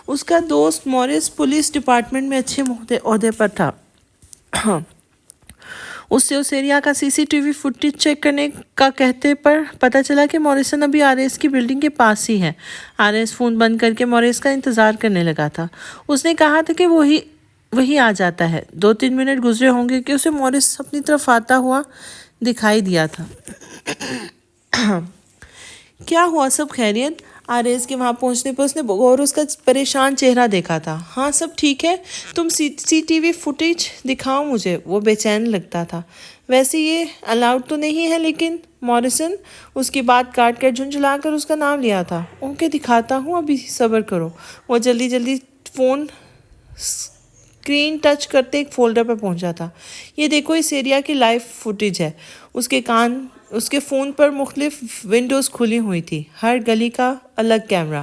اس کا دوست مورس پولیس ڈپارٹمنٹ میں اچھے عہدے پر تھا۔ اس سے اس ایریا کا CCTV فوٹیج چیک کرنے کا کہتے پر پتہ چلا کہ موریسن ابھی RS کی بلڈنگ کے پاس ہی ہے۔ RS فون بند کر کے موریس کا انتظار کرنے لگا تھا۔ اس نے کہا تھا کہ وہی آ جاتا ہے۔ 2-3 منٹ گزرے ہوں گے کہ اسے موریس اپنی طرف آتا ہوا دکھائی دیا تھا۔ کیا ہوا، سب خیریت؟ RS کے وہاں پہنچنے پر اس نے غور اس کا پریشان چہرہ دیکھا تھا۔ ہاں سب ٹھیک ہے، تم CCTV فوٹیج دکھاؤ مجھے۔ وہ بے چین لگتا تھا۔ ویسے یہ الاؤڈ تو نہیں ہے لیکن موریسن، اس کی بات کاٹ کر جھنجھلا کر اس کا نام لیا تھا۔ اوکے دکھاتا ہوں، ابھی صبر کرو۔ وہ جلدی فون اسکرین ٹچ کرتے ایک فولڈر پر پہنچا تھا۔ یہ دیکھو، اس ایریا کی لائیو فوٹیج ہے۔ اس کے فون پر مختلف ونڈوز کھلی ہوئی تھی، ہر گلی کا الگ کیمرہ۔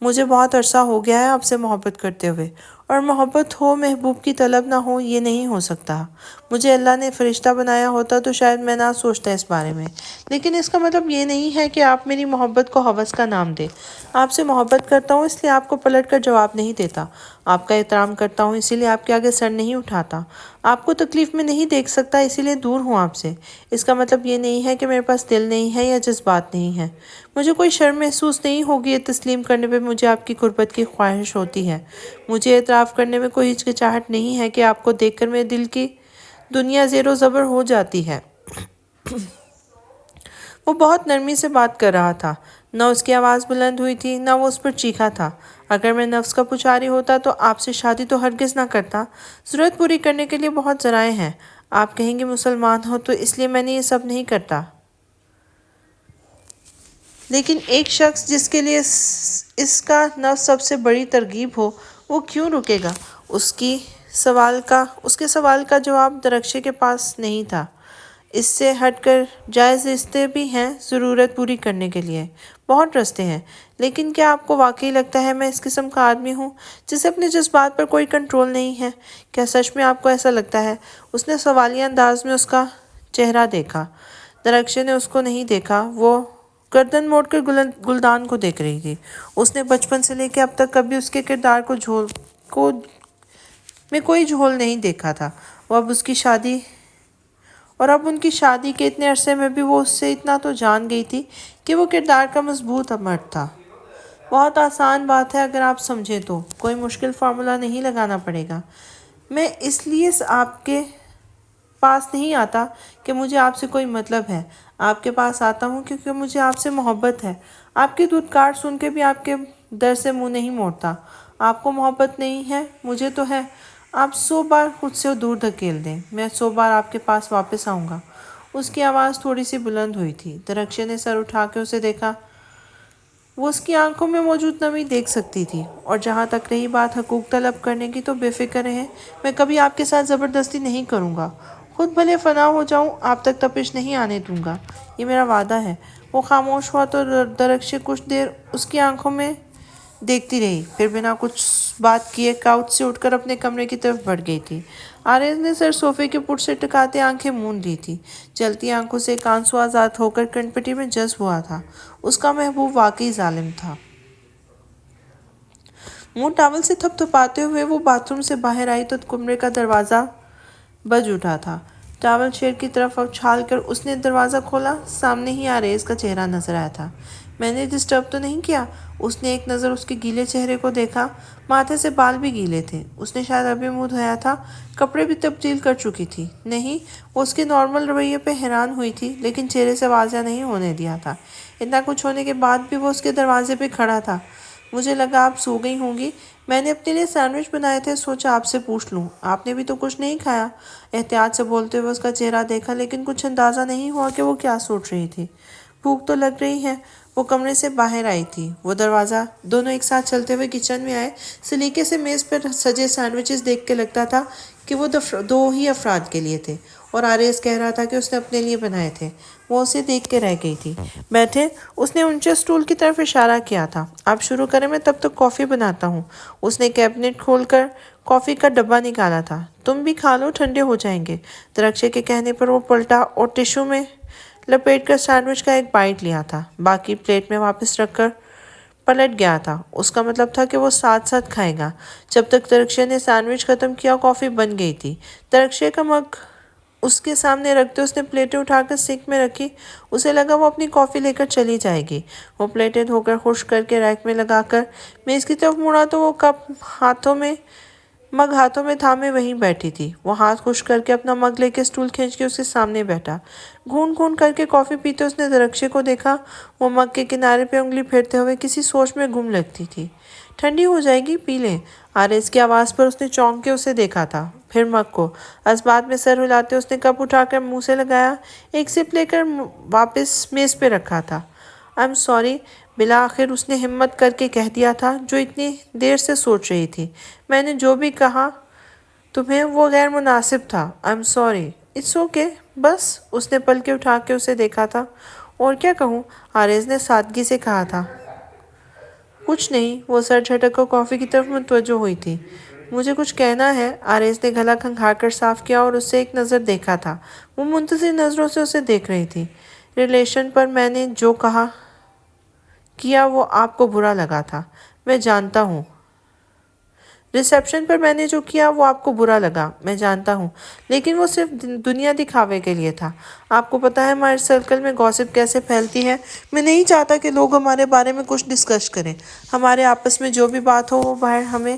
مجھے بہت عرصہ ہو گیا ہے آپ سے محبت کرتے ہوئے، اور محبت ہو محبوب کی طلب نہ ہو یہ نہیں ہو سکتا۔ مجھے اللہ نے فرشتہ بنایا ہوتا تو شاید میں نہ سوچتا اس بارے میں، لیکن اس کا مطلب یہ نہیں ہے کہ آپ میری محبت کو ہوس کا نام دیں۔ آپ سے محبت کرتا ہوں اس لیے آپ کو پلٹ کر جواب نہیں دیتا، آپ کا احترام کرتا ہوں اسی لیے آپ کے آگے سر نہیں اٹھاتا، آپ کو تکلیف میں نہیں دیکھ سکتا اسی لیے دور ہوں آپ سے۔ اس کا مطلب یہ نہیں ہے کہ میرے پاس دل نہیں ہے یا جذبات نہیں ہے۔ مجھے کوئی شرم محسوس نہیں ہوگی یہ تسلیم کرنے پہ مجھے آپ کی قربت کی خواہش ہوتی ہے۔ مجھے اعتراف کرنے میں کوئی ہچکچاہٹ نہیں ہے کہ آپ کو دیکھ کر میرے دل کی دنیا زیر و زبر ہو جاتی ہے۔ وہ بہت نرمی سے بات کر رہا تھا، نہ اس کی آواز بلند ہوئی تھی نہ وہ اس پر چیخا تھا۔ اگر میں نفس کا پجاری ہوتا تو آپ سے شادی تو ہرگز نہ کرتا۔ ضرورت پوری کرنے کے لیے بہت ذرائع ہیں۔ آپ کہیں گے مسلمان ہو تو اس لیے میں نے یہ سب نہیں کرتا، لیکن ایک شخص جس کے لیے اس کا نفس سب سے بڑی ترغیب ہو وہ کیوں رکے گا؟ اس کے سوال کا جواب درخشے کے پاس نہیں تھا۔ اس سے ہٹ کر جائز راستے بھی ہیں ضرورت پوری کرنے کے لیے، بہت راستے ہیں، لیکن کیا آپ کو واقعی لگتا ہے میں اس قسم کا آدمی ہوں جسے اپنے جذبات پر کوئی کنٹرول نہیں ہے؟ کیا سچ میں آپ کو ایسا لگتا ہے؟ اس نے سوالیہ انداز میں اس کا چہرہ دیکھا۔ درخشے نے اس کو نہیں دیکھا، وہ گردن موڑ کر گلدان کو دیکھ رہی تھی۔ اس نے بچپن سے لے کے اب تک کبھی اس کے کردار میں کوئی جھول نہیں دیکھا تھا۔ اب ان کی شادی کے اتنے عرصے میں بھی وہ اس سے اتنا تو جان گئی تھی کہ وہ کردار کا مضبوط مرد تھا۔ بہت آسان بات ہے اگر آپ سمجھیں تو، کوئی مشکل فارمولا نہیں لگانا پڑے گا۔ میں اس لیے آپ کے پاس نہیں آتا کہ مجھے آپ سے کوئی مطلب ہے، آپ کے پاس آتا ہوں کیونکہ مجھے آپ سے محبت ہے۔ آپ کی دھتکار سن کے بھی آپ کے در سے منہ نہیں موڑتا۔ آپ کو محبت نہیں ہے، مجھے تو ہے۔ آپ 100 بار خود سے دور دھکیل دیں، میں 100 بار آپ کے پاس واپس آؤں گا۔ اس کی آواز تھوڑی سی بلند ہوئی تھی۔ درخشے نے سر اٹھا کے اسے دیکھا۔ وہ اس کی آنکھوں میں موجود نمی دیکھ سکتی تھی۔ اور جہاں تک رہی بات حقوق طلب کرنے کی تو بے فکر رہیں، میں کبھی آپ کے ساتھ زبردستی نہیں کروں گا۔ خود بھلے فنا ہو جاؤں، آپ تک تپش نہیں آنے دوں گا، یہ میرا وعدہ ہے۔ وہ خاموش ہوا تو درخشے کچھ دیر اس کی آنکھوں میں دیکھتی رہی، پھر بنا کچھ بات کیے کاؤچ سے اٹھ کر اپنے کمرے کی طرف بڑھ گئی تھی۔ آریز نے سر صوفے کے پٹ سے ٹکاتے آنکھیں موند لی تھی۔ جلتی آنکھوں سے ایک آنسو آزاد ہو کر کنپٹی میں جذب ہوا تھا۔ اس کا محبوب واقعی ظالم تھا۔ منہ ٹاول سے تھپ تھپاتے ہوئے وہ باتھ روم سے باہر آئی تو کمرے کا دروازہ بج اٹھا تھا۔ ٹاول شیر کی طرف اچھال کر اس نے دروازہ کھولا، سامنے ہی آریز کا چہرہ نظر آیا تھا۔ میں نے ڈسٹرب تو نہیں کیا؟ اس نے ایک نظر اس کے گیلے چہرے کو دیکھا، ماتھے سے بال بھی گیلے تھے۔ اس نے شاید ابھی منہ دھویا تھا، کپڑے بھی تبدیل کر چکی تھی۔ نہیں، وہ اس کے نارمل رویے پہ حیران ہوئی تھی، لیکن چہرے سے واضح نہیں ہونے دیا تھا۔ اتنا کچھ ہونے کے بعد بھی وہ اس کے دروازے پہ کھڑا تھا۔ مجھے لگا آپ سو گئی ہوں گی، میں نے اپنے لیے سینڈوچ بنائے تھے، سوچا آپ سے پوچھ لوں، آپ نے بھی تو کچھ نہیں کھایا؟ احتیاط سے بولتے ہوئے اس کا چہرہ دیکھا، لیکن کچھ اندازہ نہیں ہوا کہ وہ کیا سوچ رہی تھی۔ بھوک تو لگ رہی ہے۔ وہ کمرے سے باہر آئی تھی، وہ دروازہ دونوں ایک ساتھ چلتے ہوئے کچن میں آئے۔ سلیقے سے میز پر سجے سینڈوچز دیکھ کے لگتا تھا کہ وہ 2 ہی افراد کے لیے تھے، اور آریز کہہ رہا تھا کہ اس نے اپنے لیے بنائے تھے۔ وہ اسے دیکھ کے رہ گئی تھی۔ بیٹھے، اس نے اونچے اسٹول کی طرف اشارہ کیا تھا۔ آپ شروع کریں، میں تب تک کافی بناتا ہوں۔ اس نے کیبنٹ کھول کر کافی کا ڈبہ نکالا تھا۔ تم بھی کھا لو، ٹھنڈے ہو جائیں گے۔ درخشے کے کہنے پر وہ پلٹا اور ٹشو میں لپیٹ کر سینڈوچ کا ایک بائٹ لیا تھا، باقی پلیٹ میں واپس رکھ کر پلٹ گیا تھا۔ اس کا مطلب تھا کہ وہ ساتھ ساتھ کھائے گا۔ جب تک درخشے نے سینڈوچ ختم کیا کافی بن گئی تھی۔ درخشے کا مگ اس کے سامنے رکھتے اس نے پلیٹیں اٹھا کر سنک میں رکھی۔ اسے لگا وہ اپنی کافی لے کر چلی جائے گی۔ وہ پلیٹیں دھو کر خشک کر کے ریک میں لگا کر میز کی طرف مڑا تو وہ مگ ہاتھوں میں تھامے وہیں بیٹھی تھی۔ وہ ہاتھ خشک کر کے اپنا مگ لے کے اسٹول کھینچ کے اس کے سامنے بیٹھا۔ گھونٹ گھونٹ کر کے کافی پیتے اس نے درخشے کو دیکھا۔ وہ مگ کے کنارے پہ انگلی پھیرتے ہوئے کسی سوچ میں گم لگتی تھی۔ ٹھنڈی ہو جائے گی، پی لیں۔ آریز کی آواز پر اس نے چونک کے اسے دیکھا تھا، پھر مگ کو۔ اسبات میں سر ہلاتے اس نے کپ اٹھا کر منہ سے لگایا، ایک سپ لے کر واپس میز پہ رکھا تھا۔ I'm sorry، بالآخر اس نے ہمت کر کے کہہ دیا تھا جو اتنی دیر سے سوچ رہی تھی۔ میں نے جو بھی کہا تمہیں وہ غیر مناسب تھا۔ I'm sorry۔ It's okay، بس۔ اس نے پلکیں اٹھا کے اسے دیکھا تھا۔ اور کیا کہوں؟ آریز نے سادگی سے کہا تھا۔ کچھ نہیں، وہ سر جھٹک کر کافی کی طرف متوجہ ہوئی تھی۔ مجھے کچھ کہنا ہے، آریز نے گلا کھنگھار کر صاف کیا اور اسے ایک نظر دیکھا تھا۔ وہ منتظر نظروں سے اسے دیکھ رہی تھی۔ ریلیشن پر میں نے جو کیا وہ آپ کو برا لگا تھا، میں جانتا ہوں۔ ریسیپشن پر میں نے جو کیا وہ آپ کو برا لگا، میں جانتا ہوں، لیکن وہ صرف دنیا دکھاوے کے لیے تھا۔ آپ کو پتا ہے ہمارے سرکل میں گوسپ کیسے پھیلتی ہے؟ میں نہیں چاہتا کہ لوگ ہمارے بارے میں کچھ ڈسکس کریں۔ ہمارے آپس میں جو بھی بات ہو وہ باہر ہمیں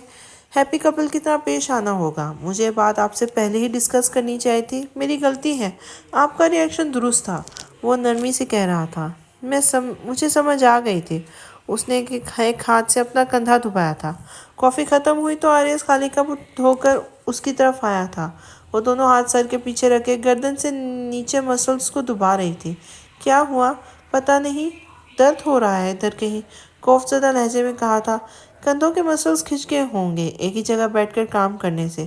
ہیپی کپل کی طرح پیش آنا ہوگا۔ مجھے یہ بات آپ سے پہلے ہی ڈسکس کرنی چاہیے تھی، میری غلطی ہے۔ آپ کا ریئیکشن درست تھا، وہ نرمی سے کہہ رہا تھا۔ مجھے سمجھ آ گئی تھی۔ اس نے ایک ہاتھ سے اپنا کندھا دبایا تھا۔ کافی ختم ہوئی تو آریز خالی کپ دھو کر اس کی طرف آیا تھا۔ وہ دونوں ہاتھ سر کے پیچھے رکھے گردن سے نیچے مسلز کو دبا رہی تھی۔ کیا ہوا؟ پتہ نہیں، درد ہو رہا ہے ادھر کہیں، خوف زدہ لہجے میں کہا تھا۔ کندھوں کے مسلز کھنچ گئے ہوں گے ایک ہی جگہ بیٹھ کر کام کرنے سے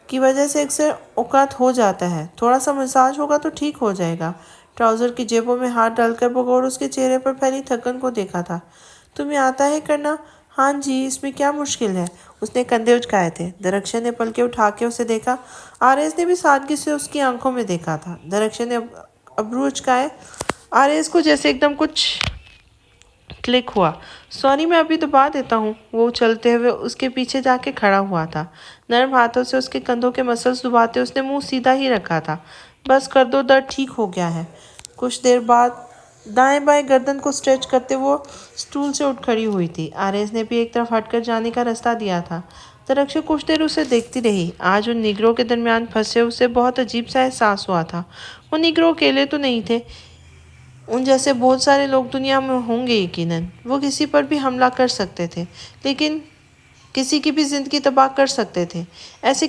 کی وجہ سے اکثر اوقات ہو جاتا ہے۔ تھوڑا سا مساج ہوگا تو ٹھیک ہو جائے گا۔ ٹراؤزر کی جیبوں میں ہاتھ ڈال کر بغور اس کے چہرے پر پھیلی تھکن کو دیکھا تھا۔ تمہیں آتا ہے کرنا؟ ہاں جی، اس میں کیا مشکل ہے؟ اس نے کندھے اچکائے تھے۔ درخشن نے پلکیں اٹھا کے اسے دیکھا۔ آریز نے بھی سادگی سے اس کی آنکھوں میں دیکھا تھا۔ درخشن نے ابرو اچکائے۔ آریز کو جیسے ایک دم کچھ کلک ہوا۔ سوری، میں ابھی دبا دیتا ہوں۔ وہ چلتے ہوئے اس کے پیچھے جا کے کھڑا ہوا تھا۔ نرم ہاتھوں سے اس کے کندھوں کے مسلز دباتے اس نے منہ سیدھا ہی رکھا تھا۔ بس کر دو، درد ٹھیک ہو گیا ہے۔ کچھ دیر بعد دائیں بائیں گردن کو سٹریچ کرتے وہ سٹول سے اٹھ کھڑی ہوئی تھی۔ آریز نے بھی ایک طرف ہٹ کر جانے کا راستہ دیا تھا۔ درخشن کچھ دیر اسے دیکھتی رہی۔ آج ان نیگروں کے درمیان پھنسے اسے بہت عجیب سا احساس ہوا تھا۔ وہ نیگرو اکیلے تو نہیں تھے، ان جیسے بہت سارے لوگ دنیا میں ہوں گے یقیناً۔ وہ کسی پر بھی حملہ کر سکتے تھے، لیکن کسی کی بھی زندگی تباہ کر سکتے تھے۔ ایسے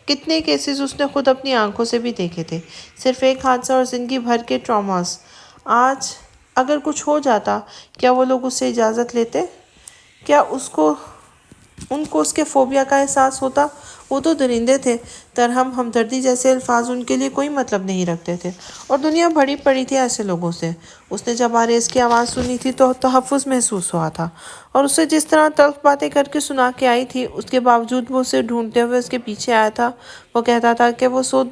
کتنے کیسز اس نے خود اپنی آنکھوں سے بھی دیکھے تھے۔ صرف ایک حادثہ اور زندگی بھر کے ٹراماز۔ آج اگر کچھ ہو جاتا، کیا وہ لوگ اس سے اجازت لیتے؟ کیا ان کو اس کے فوبیا کا احساس ہوتا؟ وہ تو درندے تھے، ترہم ہمدردی جیسے الفاظ ان کے لیے کوئی مطلب نہیں رکھتے تھے، اور دنیا بھری پڑی تھی ایسے لوگوں سے۔ اس نے جب آریز کی آواز سنی تھی تو تحفظ محسوس ہوا تھا، اور اسے جس طرح تلخ باتیں کر کے سنا کے آئی تھی، اس کے باوجود وہ اسے ڈھونڈتے ہوئے اس کے پیچھے آیا تھا۔ وہ کہتا تھا کہ وہ 100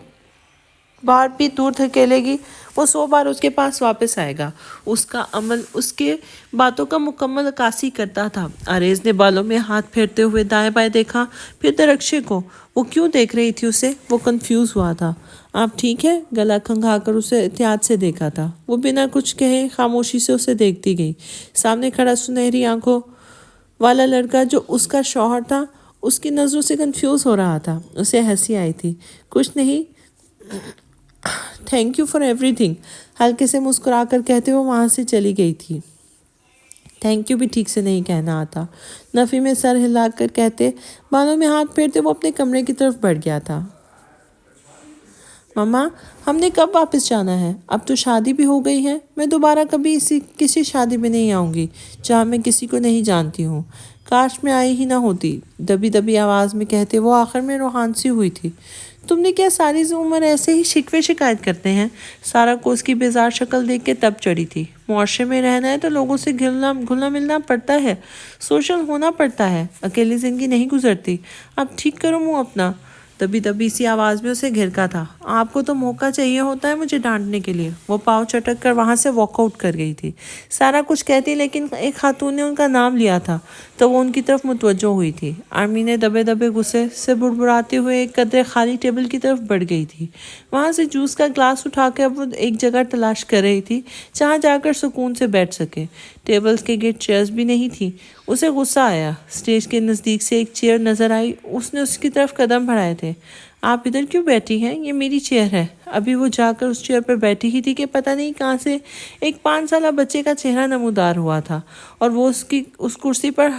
بار بھی دور دھکیلے گی، وہ 100 بار اس کے پاس واپس آئے گا۔ اس کا عمل اس کے باتوں کا مکمل عکاسی کرتا تھا۔ آریز نے بالوں میں ہاتھ پھیرتے ہوئے دائیں بائیں دیکھا، پھر درخشے کو۔ وہ کیوں دیکھ رہی تھی اسے؟ وہ کنفیوز ہوا تھا۔ آپ ٹھیک ہے؟ گلا کھنگا کر اسے احتیاط سے دیکھا تھا۔ وہ بنا کچھ کہے خاموشی سے اسے دیکھتی گئی۔ سامنے کھڑا سنہری آنکھوں والا لڑکا جو اس کا شوہر تھا، اس کی نظروں سے کنفیوز ہو رہا تھا۔ اسے ہنسی آئی تھی۔ کچھ نہیں، thank you for every thing, ہلکے سے مسکرا کر کہتے وہ وہاں سے چلی گئی تھی۔ تھینک یو بھی ٹھیک سے نہیں کہنا آتا، نفی میں سر ہلا کر کہتے بالوں میں ہاتھ پھیرتے وہ اپنے کمرے کی طرف بڑھ گیا تھا۔ مما، ہم نے کب واپس جانا ہے؟ اب تو شادی بھی ہو گئی ہے، میں دوبارہ کبھی کسی شادی میں نہیں آؤں گی جہاں میں کسی کو نہیں جانتی ہوں۔ کاش میں آئی ہی نہ ہوتی، دبی دبی آواز میں کہتے وہ آخر میں روحان سی ہوئی تھی۔ تم نے کیا ساری عمر ایسے ہی شکوے شکایت کرتے ہیں؟ سارا کو اس کی بیزار شکل دیکھ کے تب چڑھی تھی۔ معاشرے میں رہنا ہے تو لوگوں سے گھلنا ملنا پڑتا ہے، سوشل ہونا پڑتا ہے، اکیلی زندگی نہیں گزرتی۔ اب ٹھیک کرو منہ اپنا۔ دبی دبی سی آواز میں اسے گھرکا تھا۔ آپ کو تو موقع چاہیے ہوتا ہے مجھے ڈانٹنے کے لیے۔ وہ پاؤں چٹک کر وہاں سے واک آؤٹ کر گئی تھی۔ سارا کچھ کہتی، لیکن ایک خاتون نے ان کا نام لیا تھا تو وہ ان کی طرف متوجہ ہوئی تھی۔ آرمی نے دبے دبے غصے سے بڑبڑاتے ہوئے ایک قدرے خالی ٹیبل کی طرف بڑھ گئی تھی۔ وہاں سے جوس کا گلاس اٹھا کے اب وہ ایک جگہ تلاش کر رہی تھی جہاں جا کر سکون سے بیٹھ سکے۔ ٹیبلز کے گرد چیئرز بھی نہیں تھی۔ اسے غصہ آیا۔ اسٹیج کے نزدیک سے ایک چیئر نظر آئی، اس نے اس کی طرف قدم بڑھائے تھے۔ آپ ادھر کیوں بیٹھی ہیں؟ یہ میری چیئر ہے۔ ابھی وہ جا کر اس چیئر پر بیٹھی ہی تھی کہ پتہ نہیں کہاں سے ایک 5 سالہ بچے کا چہرہ نمودار ہوا تھا، اور وہ اس کرسی پر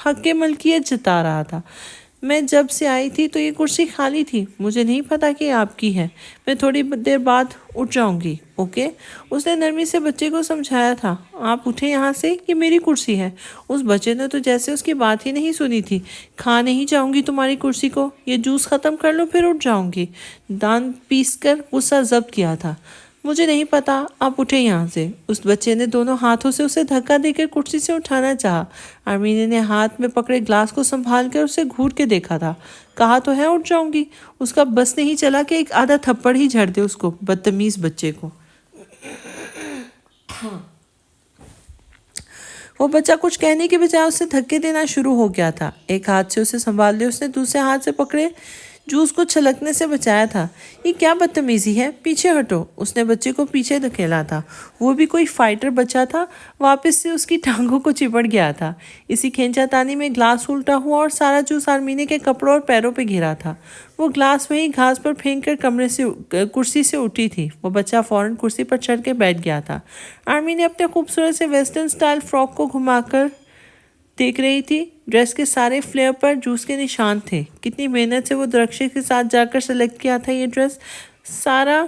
حق ملکیت جتا رہا تھا۔ میں جب سے آئی تھی تو یہ کرسی خالی تھی، مجھے نہیں پتا کہ آپ کی ہے۔ میں تھوڑی دیر بعد اٹھ جاؤں گی، اوکے؟ اس نے نرمی سے بچے کو سمجھایا تھا۔ آپ اٹھیں یہاں سے، یہ میری کرسی ہے۔ اس بچے نے تو جیسے اس کی بات ہی نہیں سنی تھی۔ کھا نہیں جاؤں گی تمہاری کرسی کو، یہ جوس ختم کر لو پھر اٹھ جاؤں گی۔ دان پیس کر غصہ ضبط کیا تھا۔ مجھے نہیں پتا، آپ اٹھے یہاں سے۔ اس بچے نے دونوں ہاتھوں سے اسے دھکا دے کر کرسی سے اٹھانا چاہا۔ آرمینے نے ہاتھ میں پکڑے گلاس کو سنبھال کر اسے گھور کے دیکھا تھا۔ کہا تو ہے اٹھ جاؤں گی۔ اس کا بس نہیں چلا کہ ایک آدھا تھپڑ ہی جھڑ دے اس کو، بدتمیز بچے کو۔ وہ بچہ کچھ کہنے کے بجائے اسے دھکے دینا شروع ہو گیا تھا۔ ایک ہاتھ سے اسے سنبھال لے اس نے دوسرے ہاتھ سے پکڑے جوس کو چھلکنے سے بچایا تھا۔ یہ کیا بدتمیزی ہے، پیچھے ہٹو۔ اس نے بچے کو پیچھے دھکیلا تھا۔ وہ بھی کوئی فائٹر بچہ تھا، واپس سے اس کی ٹانگوں کو چپٹ گیا تھا۔ اسی کھینچا تانی میں گلاس الٹا ہوا اور سارا جوس آرمینے کے کپڑوں اور پیروں پہ گرا تھا۔ وہ گلاس وہیں گھاس پر پھینک کر کرسی سے اٹھی تھی۔ وہ بچہ فوراً کرسی پر چڑھ کے بیٹھ گیا تھا۔ آرمین اپنے خوبصورت سے ویسٹرن سٹائل فراک کو گھما کر دیکھ رہی تھی۔ ڈریس کے سارے فلیئر پر جوس کے نشان تھے۔ کتنی محنت سے وہ درخشے کے ساتھ جا کر سلیکٹ کیا تھا یہ ڈریس، سارا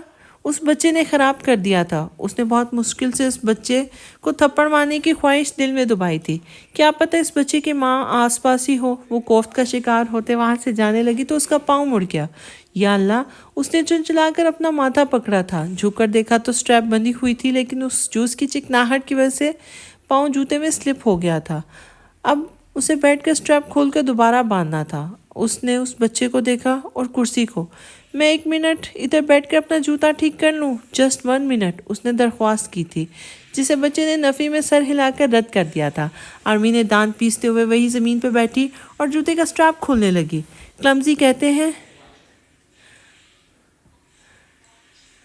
اس بچے نے خراب کر دیا تھا۔ اس نے بہت مشکل سے اس بچے کو تھپڑ مارنے کی خواہش دل میں دبائی تھی۔ کیا پتہ اس بچے کی ماں آس پاس ہی ہو۔ وہ کوفت کا شکار ہوتے وہاں سے جانے لگی تو اس کا پاؤں مڑ گیا۔ یا اللہ، اس نے چنچلا کر اپنا ماتھا پکڑا تھا۔ جھک کر دیکھا تو سٹریپ بندھی ہوئی تھی، لیکن اس جوس کی چکناہٹ کی وجہ سے پاؤں جوتے میں سلپ ہو گیا تھا۔ اب اسے بیٹھ کر سٹریپ کھول کر دوبارہ باندھنا تھا۔ اس نے اس بچے کو دیکھا اور کرسی کو۔ میں 1 منٹ ادھر بیٹھ کر اپنا جوتا ٹھیک کر لوں، جسٹ 1 منٹ، اس نے درخواست کی تھی، جسے بچے نے نفی میں سر ہلا کر رد کر دیا تھا۔ آرمی نے دانت پیستے ہوئے وہی زمین پہ بیٹھی اور جوتے کا سٹریپ کھولنے لگی۔ کلمزی کہتے ہیں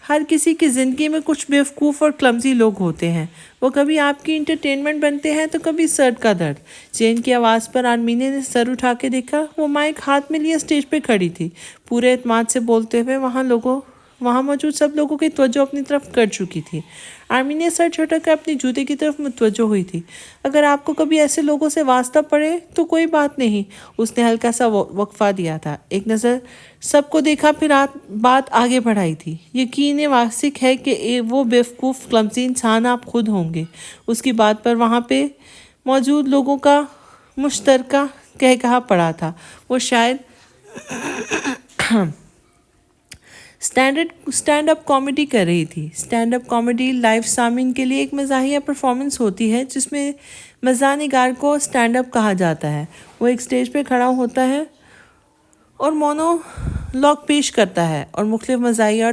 ہر کسی کی زندگی میں کچھ بیوقوف اور کلمزی لوگ ہوتے ہیں۔ وہ کبھی آپ کی انٹرٹینمنٹ بنتے ہیں تو کبھی سر کا درد۔ جین کی آواز پر آرمینے نے سر اٹھا کے دیکھا۔ وہ مائک ہاتھ میں لیے اسٹیج پہ کھڑی تھی، پورے اعتماد سے بولتے ہوئے وہاں موجود سب لوگوں کی توجہ اپنی طرف کر چکی تھی۔ آرمین نے سر جھٹک کر اپنی جوتے کی طرف متوجہ ہوئی تھی۔ اگر آپ کو کبھی ایسے لوگوں سے واسطہ پڑے تو کوئی بات نہیں، اس نے ہلکا سا وقفہ دیا تھا۔ ایک نظر سب کو دیکھا، پھر بات آگے بڑھائی تھی۔ یقین واثق ہے کہ وہ بیوقوف کلمزی انسان آپ خود ہوں گے۔ اس کی بات پر وہاں پہ موجود لوگوں کا مشترکہ کہا پڑا تھا۔ وہ شاید اسٹینڈ اپ کامیڈی کر رہی تھی۔ اسٹینڈ اپ کامیڈی لائیو سامعین کے لیے ایک مزاحیہ پرفارمنس ہوتی ہے جس میں مزاح نگار کو اسٹینڈ اپ کہا جاتا ہے۔ وہ ایک سٹیج پہ کھڑا ہوتا ہے اور مونولوگ پیش کرتا ہے، اور مختلف مزاحیہ اور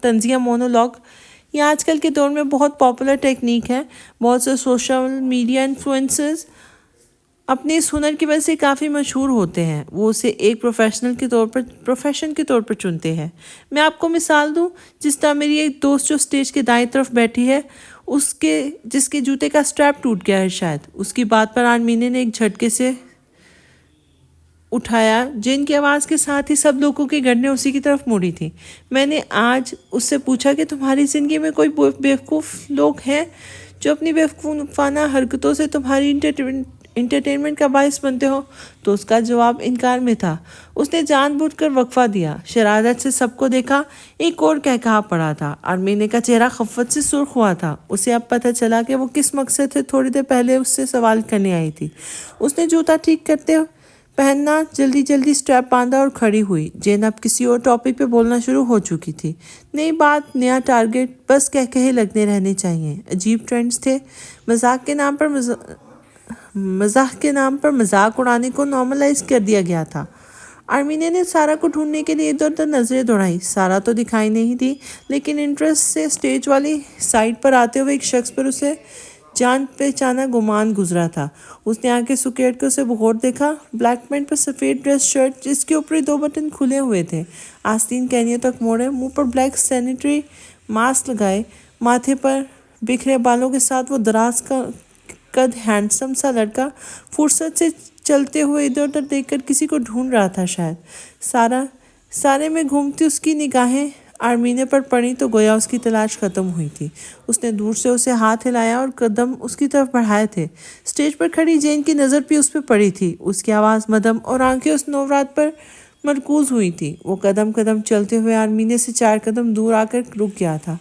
طنزیہ مونولوگ یہ آج کل کے دور میں بہت پاپولر ٹیکنیک ہے۔ بہت سے سوشل میڈیا انفلوئنسرز اپنے اس ہنر کی وجہ سے کافی مشہور ہوتے ہیں۔ وہ اسے ایک پروفیشن کے طور پر چنتے ہیں۔ میں آپ کو مثال دوں، جس طرح میری ایک دوست جو سٹیج کے دائیں طرف بیٹھی ہے، جس کے جوتے کا سٹریپ ٹوٹ گیا ہے شاید۔ اس کی بات پر آرمینے نے ایک جھٹکے سے اٹھایا۔ جن کی آواز کے ساتھ ہی سب لوگوں کی گردنیں اسی کی طرف موڑی تھی۔ میں نے آج اس سے پوچھا کہ تمہاری زندگی میں کوئی بیوقوف لوگ ہیں جو اپنی بیوقوفانہ حرکتوں سے تمہاری انٹرٹینمنٹ کا باعث بنتے ہو، تو اس کا جواب انکار میں تھا۔ اس نے جان بوجھ کر وقفہ دیا، شرارت سے سب کو دیکھا۔ ایک اور کہا پڑا تھا۔ آرمینے کا چہرہ خفت سے سرخ ہوا تھا۔ اسے اب پتہ چلا کہ وہ کس مقصد سے تھوڑی دیر پہلے اس سے سوال کرنے آئی تھی۔ اس نے جوتا ٹھیک کرتے پہننا جلدی سٹریپ باندھا اور کھڑی ہوئی۔ جین اب کسی اور ٹاپک پہ بولنا شروع ہو چکی تھی۔ نئی بات، نیا ٹارگٹ، بس کہے لگنے رہنے چاہیے۔ عجیب ٹرینڈز تھے۔ مزاح کے نام پر مذاق اڑانے کو نارملائز کر دیا گیا تھا۔ آرمینے نے سارا کو ڈھونڈنے کے لیے ادھر ادھر نظریں دوڑائی۔ سارا تو دکھائی نہیں دی، لیکن انٹرسٹ سے سٹیج والی سائڈ پر آتے ہوئے ایک شخص پر اسے جان پہچانا گمان گزرا تھا۔ اس نے آنکھیں سکیڑ کر اسے بغور دیکھا۔ بلیک پینٹ پر سفید ڈریس شرٹ جس کے اوپری 2 بٹن کھلے ہوئے تھے، آستین کہنیوں تک موڑے، منہ پر بلیک سینیٹری ماسک لگائے، ماتھے پر بکھرے بالوں کے ساتھ وہ دراز قد ہینڈسم سا لڑکا فرصت سے چلتے ہوئے ادھر ادھر دیکھ کر کسی کو ڈھونڈ رہا تھا شاید۔ سارے میں گھومتی اس کی نگاہیں آرمینے پر پڑی تو گویا اس کی تلاش ختم ہوئی تھی۔ اس نے دور سے اسے ہاتھ ہلایا اور قدم اس کی طرف بڑھائے تھے۔ سٹیج پر کھڑی جین کی نظر بھی اس پہ پڑی تھی۔ اس کی آواز مدھم اور آنکھیں اس نورات پر مرکوز ہوئی تھی۔ وہ قدم چلتے ہوئے آرمینے سے 4 قدم دور آ کر رک گیا تھا۔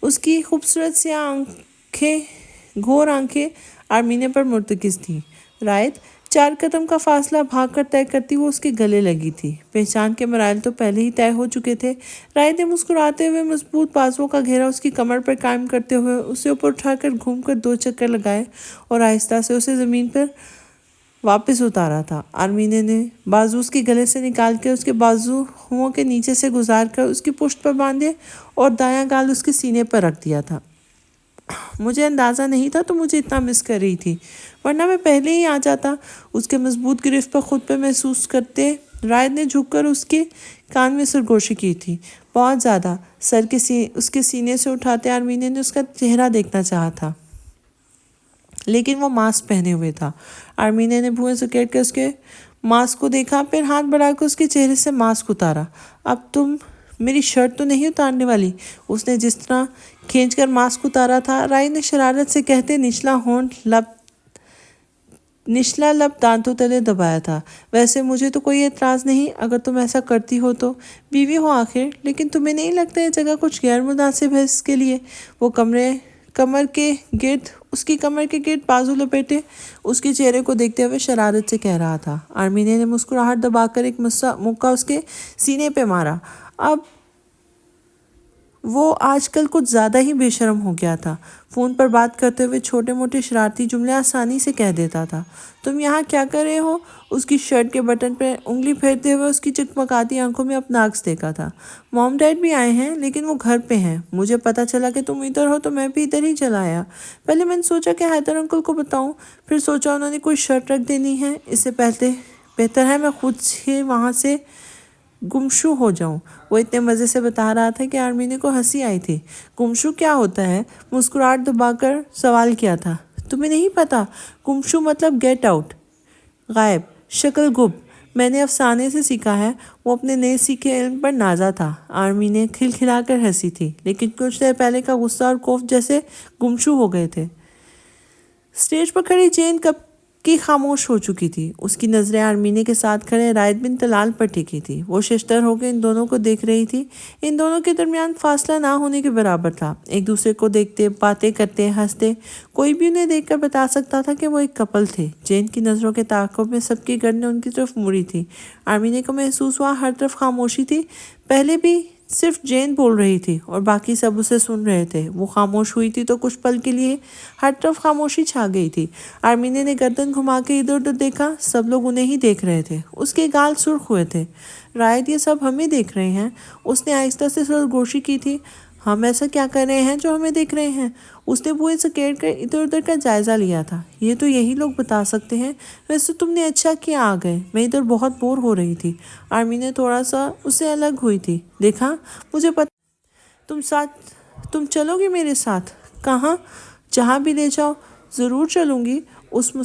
اس کی خوبصورت سیاہ گھور آنکھیں آرمینے پر مرتکز تھیں۔ رائٹ، 4 قدم کا فاصلہ بھاگ کر طے کرتی وہ اس کے گلے لگی تھی۔ پہچان کے مراحل تو پہلے ہی طے ہو چکے تھے۔ رائے نے مسکراتے ہوئے مضبوط بازوؤں کا گھیرا اس کی کمر پر قائم کرتے ہوئے اسے اوپر اٹھا کر گھوم کر 2 چکر لگائے اور آہستہ سے اسے زمین پر واپس اتارا تھا۔ آرمینے نے بازو اس کے گلے سے نکال کے اس کے بازوؤں کے نیچے سے گزار کر اس کی پشت پر باندھے اور دایاں گال اس کے سینے پر رکھ دیا تھا۔ مجھے اندازہ نہیں تھا تو مجھے اتنا مس کر رہی تھی، ورنہ میں پہلے ہی آ جاتا۔ اس کے مضبوط گرفت پر خود پہ محسوس کرتے رائد نے جھک کر اس کے کان میں سرگوشی کی تھی، بہت زیادہ۔ اس کے سینے سے اٹھاتے آرمینے نے اس کا چہرہ دیکھنا چاہا تھا، لیکن وہ ماسک پہنے ہوئے تھا۔ آرمینے نے بھوئیں سکیٹ کر اس کے ماسک کو دیکھا، پھر ہاتھ بڑھا کر اس کے چہرے سے ماسک اتارا۔ اب تم میری شرٹ تو نہیں اتارنے والی؟ اس نے جس طرح کھینچ کر ماسک اتارا تھا، رائی نے شرارت سے کہتے نچلا لب دانتوں تلے دبایا تھا۔ ویسے مجھے تو کوئی اعتراض نہیں اگر تم ایسا کرتی ہو تو، بیوی ہو آخر، لیکن تمہیں نہیں لگتا یہ جگہ کچھ غیر مناسب ہے اس کے لیے؟ وہ اس کی کمر کے گرد بازو لپیٹے اس کے چہرے کو دیکھتے ہوئے شرارت سے کہہ رہا تھا۔ آرمینے نے مسکراہٹ دبا کر ایک مکہ اس کے سینے پہ مارا۔ اب وہ آج کل کچھ زیادہ ہی بے شرم ہو گیا تھا۔ فون پر بات کرتے ہوئے چھوٹے موٹے شرارتی جملے آسانی سے کہہ دیتا تھا۔ تم یہاں کیا کر رہے ہو؟ اس کی شرٹ کے بٹن پہ انگلی پھیرتے ہوئے اس کی چکمکاتی آنکھوں میں اپنا عکس دیکھا تھا۔ موم ڈیڈ بھی آئے ہیں لیکن وہ گھر پہ ہیں۔ مجھے پتا چلا کہ تم ادھر ہو تو میں بھی ادھر ہی چلا آیا۔ پہلے میں نے سوچا کہ حیدر انکل کو بتاؤں، پھر سوچا انہوں نے کوئی شرٹ رکھ دینی ہے، اس سے بہتر ہے میں خود سے وہاں سے گمشو ہو جاؤں۔ وہ اتنے مزے سے بتا رہا تھا کہ آرمینے کو ہنسی آئی تھی۔ گمشو کیا ہوتا ہے؟ مسکراہٹ دبا کر سوال کیا تھا۔ تمہیں نہیں پتا؟ گمشو مطلب گیٹ آؤٹ، غائب، شکل گم۔ میں نے افسانے سے سیکھا ہے۔ وہ اپنے نئے سیکھے علم پر نازا تھا۔ آرمینے کھلکھلا کر ہنسی تھی، لیکن کچھ دیر پہلے کا غصہ اور خوف جیسے گمشو ہو گئے تھے۔ اسٹیج پر کھڑی جین کب کی خاموش ہو چکی تھی۔ اس کی نظریں آرمینے کے ساتھ کھڑے رائد بن طلال پر ٹکی تھی۔ وہ ششدر ہو کے ان دونوں کو دیکھ رہی تھی۔ ان دونوں کے درمیان فاصلہ نہ ہونے کے برابر تھا۔ ایک دوسرے کو دیکھتے، باتیں کرتے، ہنستے، کوئی بھی انہیں دیکھ کر بتا سکتا تھا کہ وہ ایک کپل تھے۔ جین کی نظروں کے تعاقب میں سب کی گردنیں ان کی طرف مڑی تھی۔ آرمینے کو محسوس ہوا ہر طرف خاموشی تھی۔ پہلے بھی صرف جین بول رہی تھی اور باقی سب اسے سن رہے تھے۔ وہ خاموش ہوئی تھی تو کچھ پل کے لیے ہر طرف خاموشی چھا گئی تھی۔ آرمینے نے گردن گھما کے ادھر ادھر دیکھا، سب لوگ انہیں ہی دیکھ رہے تھے۔ اس کے گال سرخ ہوئے تھے۔ رائد یہ سب ہمیں دیکھ رہے ہیں؟ اس نے آہستہ سے سرگوشی کی تھی۔ ہم ایسا کیا کر رہے ہیں جو ہمیں دیکھ رہے ہیں؟ اس نے بوئیں سکیڑ کر ادھر ادھر کا جائزہ لیا تھا۔ یہ تو یہی لوگ بتا سکتے ہیں۔ ویسے تم نے اچھا کیا آ گئے، میں ادھر بہت بور ہو رہی تھی۔ آرمینے تھوڑا سا اس سے الگ ہوئی تھی۔ دیکھا، مجھے پتا تم چلو گی میرے ساتھ؟ کہاں؟ جہاں بھی لے جاؤ۔ ضرور چلوں گی۔ اس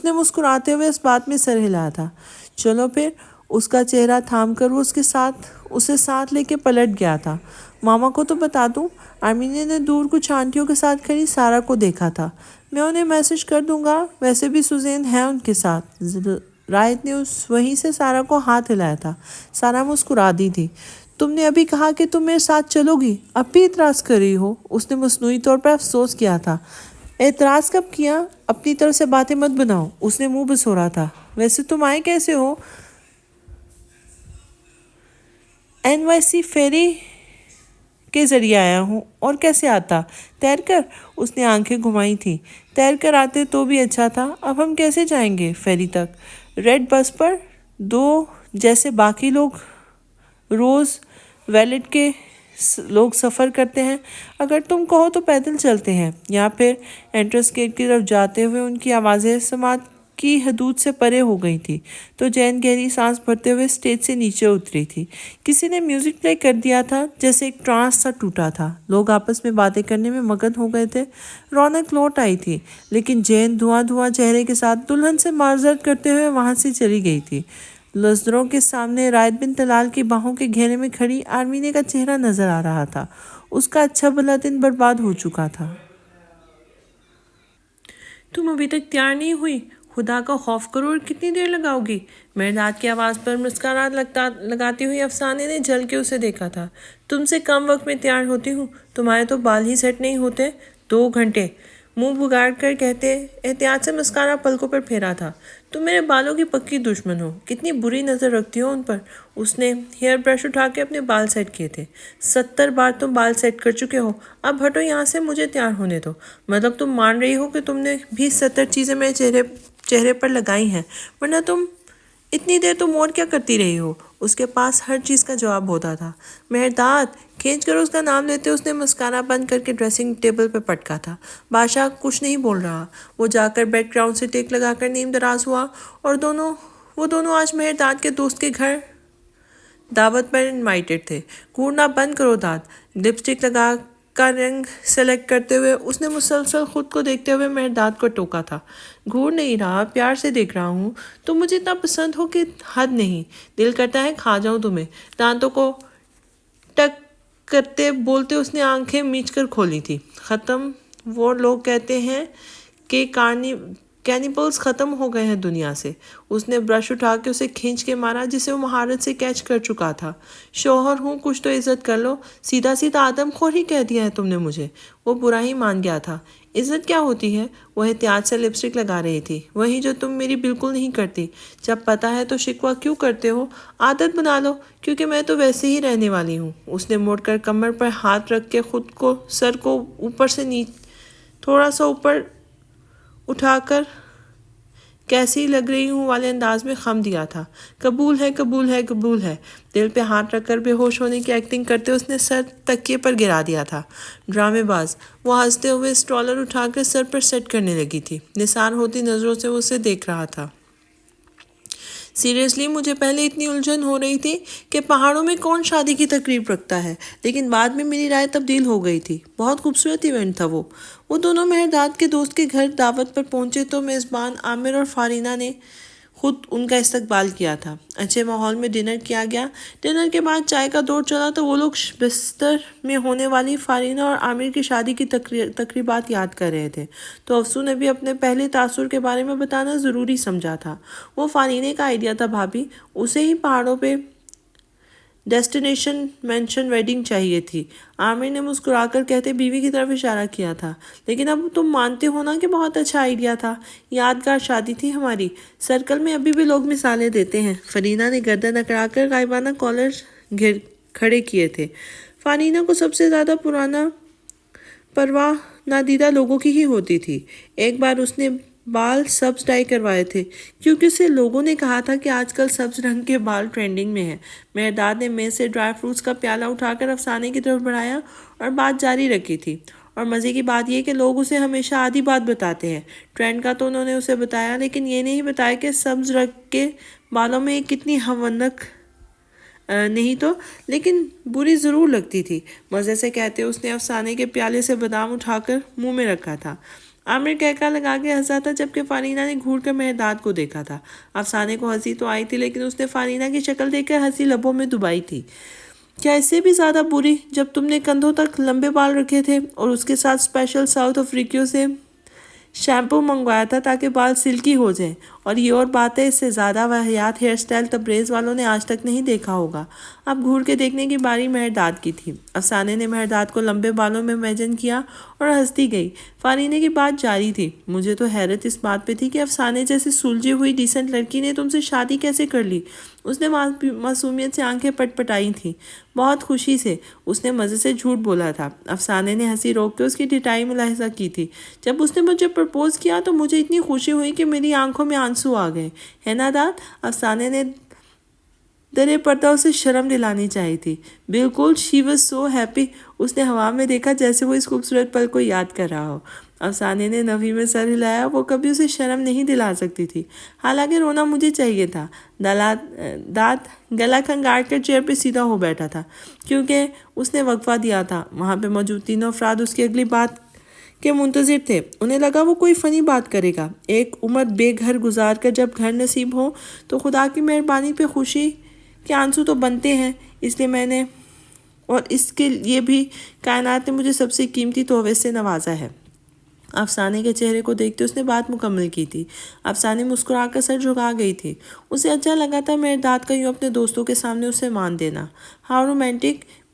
نے مسکراتے ہوئے اس بات میں سر ہلایا تھا۔ چلو پھر۔ اس کا چہرہ تھام کر وہ اسے ساتھ لے کے پلٹ گیا تھا۔ ماما کو تو بتا دوں؟ آرمینے نے دور کچھ آنٹیوں کے ساتھ کھڑی سارا کو دیکھا تھا۔ میں انہیں میسج کر دوں گا، ویسے بھی سوزین ہے ان کے ساتھ۔ رائد نے وہیں سے سارا کو ہاتھ ہلایا تھا۔ سارا مسکرا دی تھی۔ تم نے ابھی کہا کہ تم میرے ساتھ چلو گی، اب بھی اعتراض کر رہی ہو؟ اس نے مصنوعی طور پر افسوس کیا تھا۔ اعتراض کب کیا؟ اپنی طرف سے باتیں مت بناؤ۔ اس نے منہ بسوڑا تھا۔ ویسے تم آئے کیسے ہو؟ NYC فیری کے ذریعے آیا ہوں۔ اور کیسے آتا؟ تیر کر؟ اس نے آنکھیں گھمائی تھی۔ تیر کر آتے تو بھی اچھا تھا۔ اب ہم کیسے جائیں گے فیری تک؟ ریڈ بس پر، جیسے باقی لوگ روز ویلٹ کے لوگ سفر کرتے ہیں۔ اگر تم کہو تو پیدل چلتے ہیں، یا پھر انٹرنس گیٹ کی طرف جاتے ہوئے۔ ان کی آوازیں سماعت کی حدود سے پرے ہو گئی تھی تو جین گہری سانس بھرتے ہوئے اسٹیج سے نیچے اتری تھی۔ کسی نے میوزک پلے کر دیا تھا، جیسے ایک ٹرانس سا ٹوٹا تھا۔ لوگ آپس میں باتیں کرنے میں مگن ہو گئے تھے۔ رونق لوٹ آئی تھی، لیکن جین دھواں چہرے کے ساتھ دلہن سے معذرت کرتے ہوئے وہاں سے چلی گئی تھی۔ نظروں کے سامنے رائد بن طلال کی باہوں کے گھیرے میں کھڑی آرمینے کا چہرہ نظر آ رہا تھا۔ اس کا اچھا بھلا دن برباد ہو چکا تھا۔ تم ابھی تک تیار نہیں ہوئی؟ خدا کا خوف کرو اور کتنی دیر لگاؤ گی؟ مرداد کی آواز پر مسکراہٹ لگاتی ہوئی افسانے نے جل کے اسے دیکھا تھا۔ تم سے کم وقت میں تیار ہوتی ہوں؟ تمہارے تو بال ہی سیٹ نہیں ہوتے۔ 2 گھنٹے؟ منہ بگاڑ کر کہتے احتیاط سے مسکارا پلکوں پر پھیرا تھا۔ تم میرے بالوں کی پکی دشمن ہو، کتنی بری نظر رکھتی ہو ان پر۔ اس نے ہیئر برش اٹھا کے اپنے بال سیٹ کیے تھے۔ 70 بار تم بال سیٹ کر چکے ہو، اب ہٹو یہاں سے، مجھے تیار ہونے دو۔ مطلب تم مان رہی ہو کہ تم نے بھی 70 چیزیں میرے چہرے پر لگائی ہیں، ورنہ تم اتنی دیر تم اور کیا کرتی رہی ہو؟ اس کے پاس ہر چیز کا جواب ہوتا تھا۔ مہرداد کھینچ کر اس کا نام لیتے اس نے مسکارا بند کر کے ڈریسنگ ٹیبل پہ پٹکا تھا۔ بادشاہ کچھ نہیں بول رہا۔ وہ جا کر بیک گراؤنڈ سے ٹیک لگا کر نیم دراز ہوا، اور وہ دونوں آج مہرداد کے دوست کے گھر دعوت پر انوائٹڈ تھے۔ گھورنا بند کرو داد۔ لپسٹک لگا کا رنگ سلیکٹ کرتے ہوئے اس نے مسلسل خود کو دیکھتے ہوئے مہرداد کو ٹوکا تھا۔ گھور نہیں رہا، پیار سے دیکھ رہا ہوں۔ تم مجھے اتنا پسند ہو کہ حد نہیں، دل کرتا ہے کھا جاؤں تمہیں۔ دانتوں کو ٹک کرتے بولتے اس نے آنکھیں میچ کر کھولی تھی۔ ختم، وہ لوگ کہتے ہیں کہ کینیبلز ختم ہو گئے ہیں دنیا سے۔ اس نے برش اٹھا کے اسے کھینچ کے مارا جسے وہ مہارت سے کیچ کر چکا تھا۔ شوہر ہوں، کچھ تو عزت کر لو، سیدھا سیدھا آدم خور ہی کہہ دیا ہے تم نے مجھے۔ وہ برا ہی مان گیا تھا۔ عزت کیا ہوتی ہے؟ وہ احتیاط سے لپسٹک لگا رہی تھی۔ وہی جو تم میری بالکل نہیں کرتی۔ جب پتہ ہے تو شکوہ کیوں کرتے ہو؟ عادت بنا لو، کیونکہ میں تو ویسے ہی رہنے والی ہوں۔ اس نے مڑ کر کمر پر ہاتھ رکھ کے خود کو سر کو اوپر سے تھوڑا سا اوپر اٹھا کر کیسی لگ رہی ہوں والے انداز میں خم دیا تھا۔ قبول ہے، قبول ہے، قبول ہے۔ دل پہ ہاتھ رکھ کر بے ہوش ہونے کی ایکٹنگ کرتے اس نے سر تکیے پر گرا دیا تھا۔ ڈرامے باز۔ وہ ہنستے ہوئے اسٹرالر اٹھا کر سر پر سیٹ کرنے لگی تھی۔ نثار ہوتی نظروں سے وہ اسے دیکھ رہا تھا۔ سیریسلی مجھے پہلے اتنی الجھن ہو رہی تھی کہ پہاڑوں میں کون شادی کی تقریب رکھتا ہے، لیکن بعد میں میری رائے تبدیل ہو گئی تھی۔ بہت خوبصورت ایونٹ تھا وہ دونوں مہرداد کے دوست کے گھر دعوت پر پہنچے تو میزبان عامر اور فارینہ نے خود ان کا استقبال کیا تھا۔ اچھے ماحول میں ڈنر کیا گیا۔ ڈنر کے بعد چائے کا دور چلا تو وہ لوگ بستر میں ہونے والی فارینہ اور عامر کی شادی کی تقریبات یاد کر رہے تھے، تو افسو نے بھی اپنے پہلے تاثر کے بارے میں بتانا ضروری سمجھا تھا۔ وہ فارینہ کا آئیڈیا تھا بھابھی، اسے ہی پہاڑوں پہ ڈیسٹینیشن مینشن ویڈنگ چاہیے تھی۔ عامر نے مسکرا کر کہتے بیوی کی طرف اشارہ کیا تھا۔ لیکن اب تم مانتے ہو نا کہ بہت اچھا آئیڈیا تھا، یادگار شادی تھی ہماری۔ سرکل میں ابھی بھی لوگ مثالیں دیتے ہیں۔ فارینہ نے گردن اکڑا کر غائبانہ کالر کھڑے کیے تھے۔ فارینہ کو سب سے زیادہ پرواہ نادیدہ لوگوں کی ہی ہوتی تھی۔ ایک بار اس نے بال سبز ڈائی کروائے تھے کیونکہ اسے لوگوں نے کہا تھا کہ آج کل سبز رنگ کے بال ٹرینڈنگ میں ہیں۔ مہرداد نے میز سے ڈرائی فروٹس کا پیالہ اٹھا کر افسانے کی طرف بڑھایا اور بات جاری رکھی تھی۔ اور مزے کی بات یہ کہ لوگ اسے ہمیشہ آدھی بات بتاتے ہیں۔ ٹرینڈ کا تو انہوں نے اسے بتایا، لیکن یہ نہیں بتایا کہ سبز رنگ کے بالوں میں کتنی ہونک نہیں تو، لیکن بری ضرور لگتی تھی۔ مزے سے کہتے اس نے افسانے کے پیالے سے بادام اٹھا کر منہ میں رکھا تھا۔ عامر کہکا لگا کے ہنسا تھا، جبکہ فارینہ نے گھور کر مہرداد کو دیکھا تھا۔ افسانے کو ہنسی تو آئی تھی، لیکن اس نے فارینہ کی شکل دیکھ کر ہنسی لبوں میں دبائی تھی۔ کیا اس سے بھی زیادہ بری جب تم نے کندھوں تک لمبے بال رکھے تھے اور اس کے ساتھ اسپیشل ساؤتھ افریقیوں سے شیمپو منگوایا تھا تاکہ بال سلکی ہو جائیں، اور یہ اور بات ہے، اس سے زیادہ واہیات ہیئر سٹائل تبریز والوں نے آج تک نہیں دیکھا ہوگا۔ اب گھور کے دیکھنے کی باری مہرداد کی تھی۔ افسانے نے مہرداد کو لمبے بالوں میں امیجن کیا اور ہنستی گئی۔ فارینہ کی بات جاری تھی۔ مجھے تو حیرت اس بات پہ تھی کہ افسانے جیسی سلجھی ہوئی ڈیسنٹ لڑکی نے تم سے شادی کیسے کر لی۔ اس نے معصومیت سے آنکھیں پٹ پٹائی تھیں۔ بہت خوشی سے، اس نے مزے سے جھوٹ بولا تھا۔ افسانے نے ہنسی روک کے اس کی ڈٹائی ملاحظہ کی تھی۔ جب اس نے مجھے پرپوز کیا تو مجھے اتنی خوشی ہوئی کہ میری آنکھوں میں آنسو آ گئے، ہے نا داد؟ افسانے نے درے پردہ اسے شرم دلانی چاہی تھی۔ بالکل، شی واز سو ہیپی۔ اس نے ہوا میں دیکھا جیسے وہ اس خوبصورت پل کو یاد کر رہا ہو۔ افسانے نے نفی میں سر ہلایا۔ وہ کبھی اسے شرم نہیں دلا سکتی تھی، حالانکہ رونا مجھے چاہیے تھا۔ داد گلا کھنگاڑ کر چیئر پہ سیدھا ہو بیٹھا تھا، کیونکہ اس نے وقفہ دیا تھا۔ وہاں پہ موجود تینوں افراد اس کی اگلی بات کے منتظر تھے۔ انہیں لگا وہ کوئی فنی بات کرے گا۔ ایک عمر بے گھر گزار کر جب گھر نصیب ہو تو خدا کی مہربانی پہ خوشی کے آنسو تو بنتے ہیں، اس لیے میں نے، اور اس کے لیے بھی کائنات نے مجھے سب سے قیمتی تحفے سے نوازا ہے۔ افسانے کے چہرے کو دیکھتے اس نے بات مکمل کی تھی۔ افسانے مسکرا کر سر جھکا گئی تھی۔ اسے اچھا لگا تھا مہرداد کا یوں اپنے دوستوں کے سامنے اسے مان دینا۔ How romantic!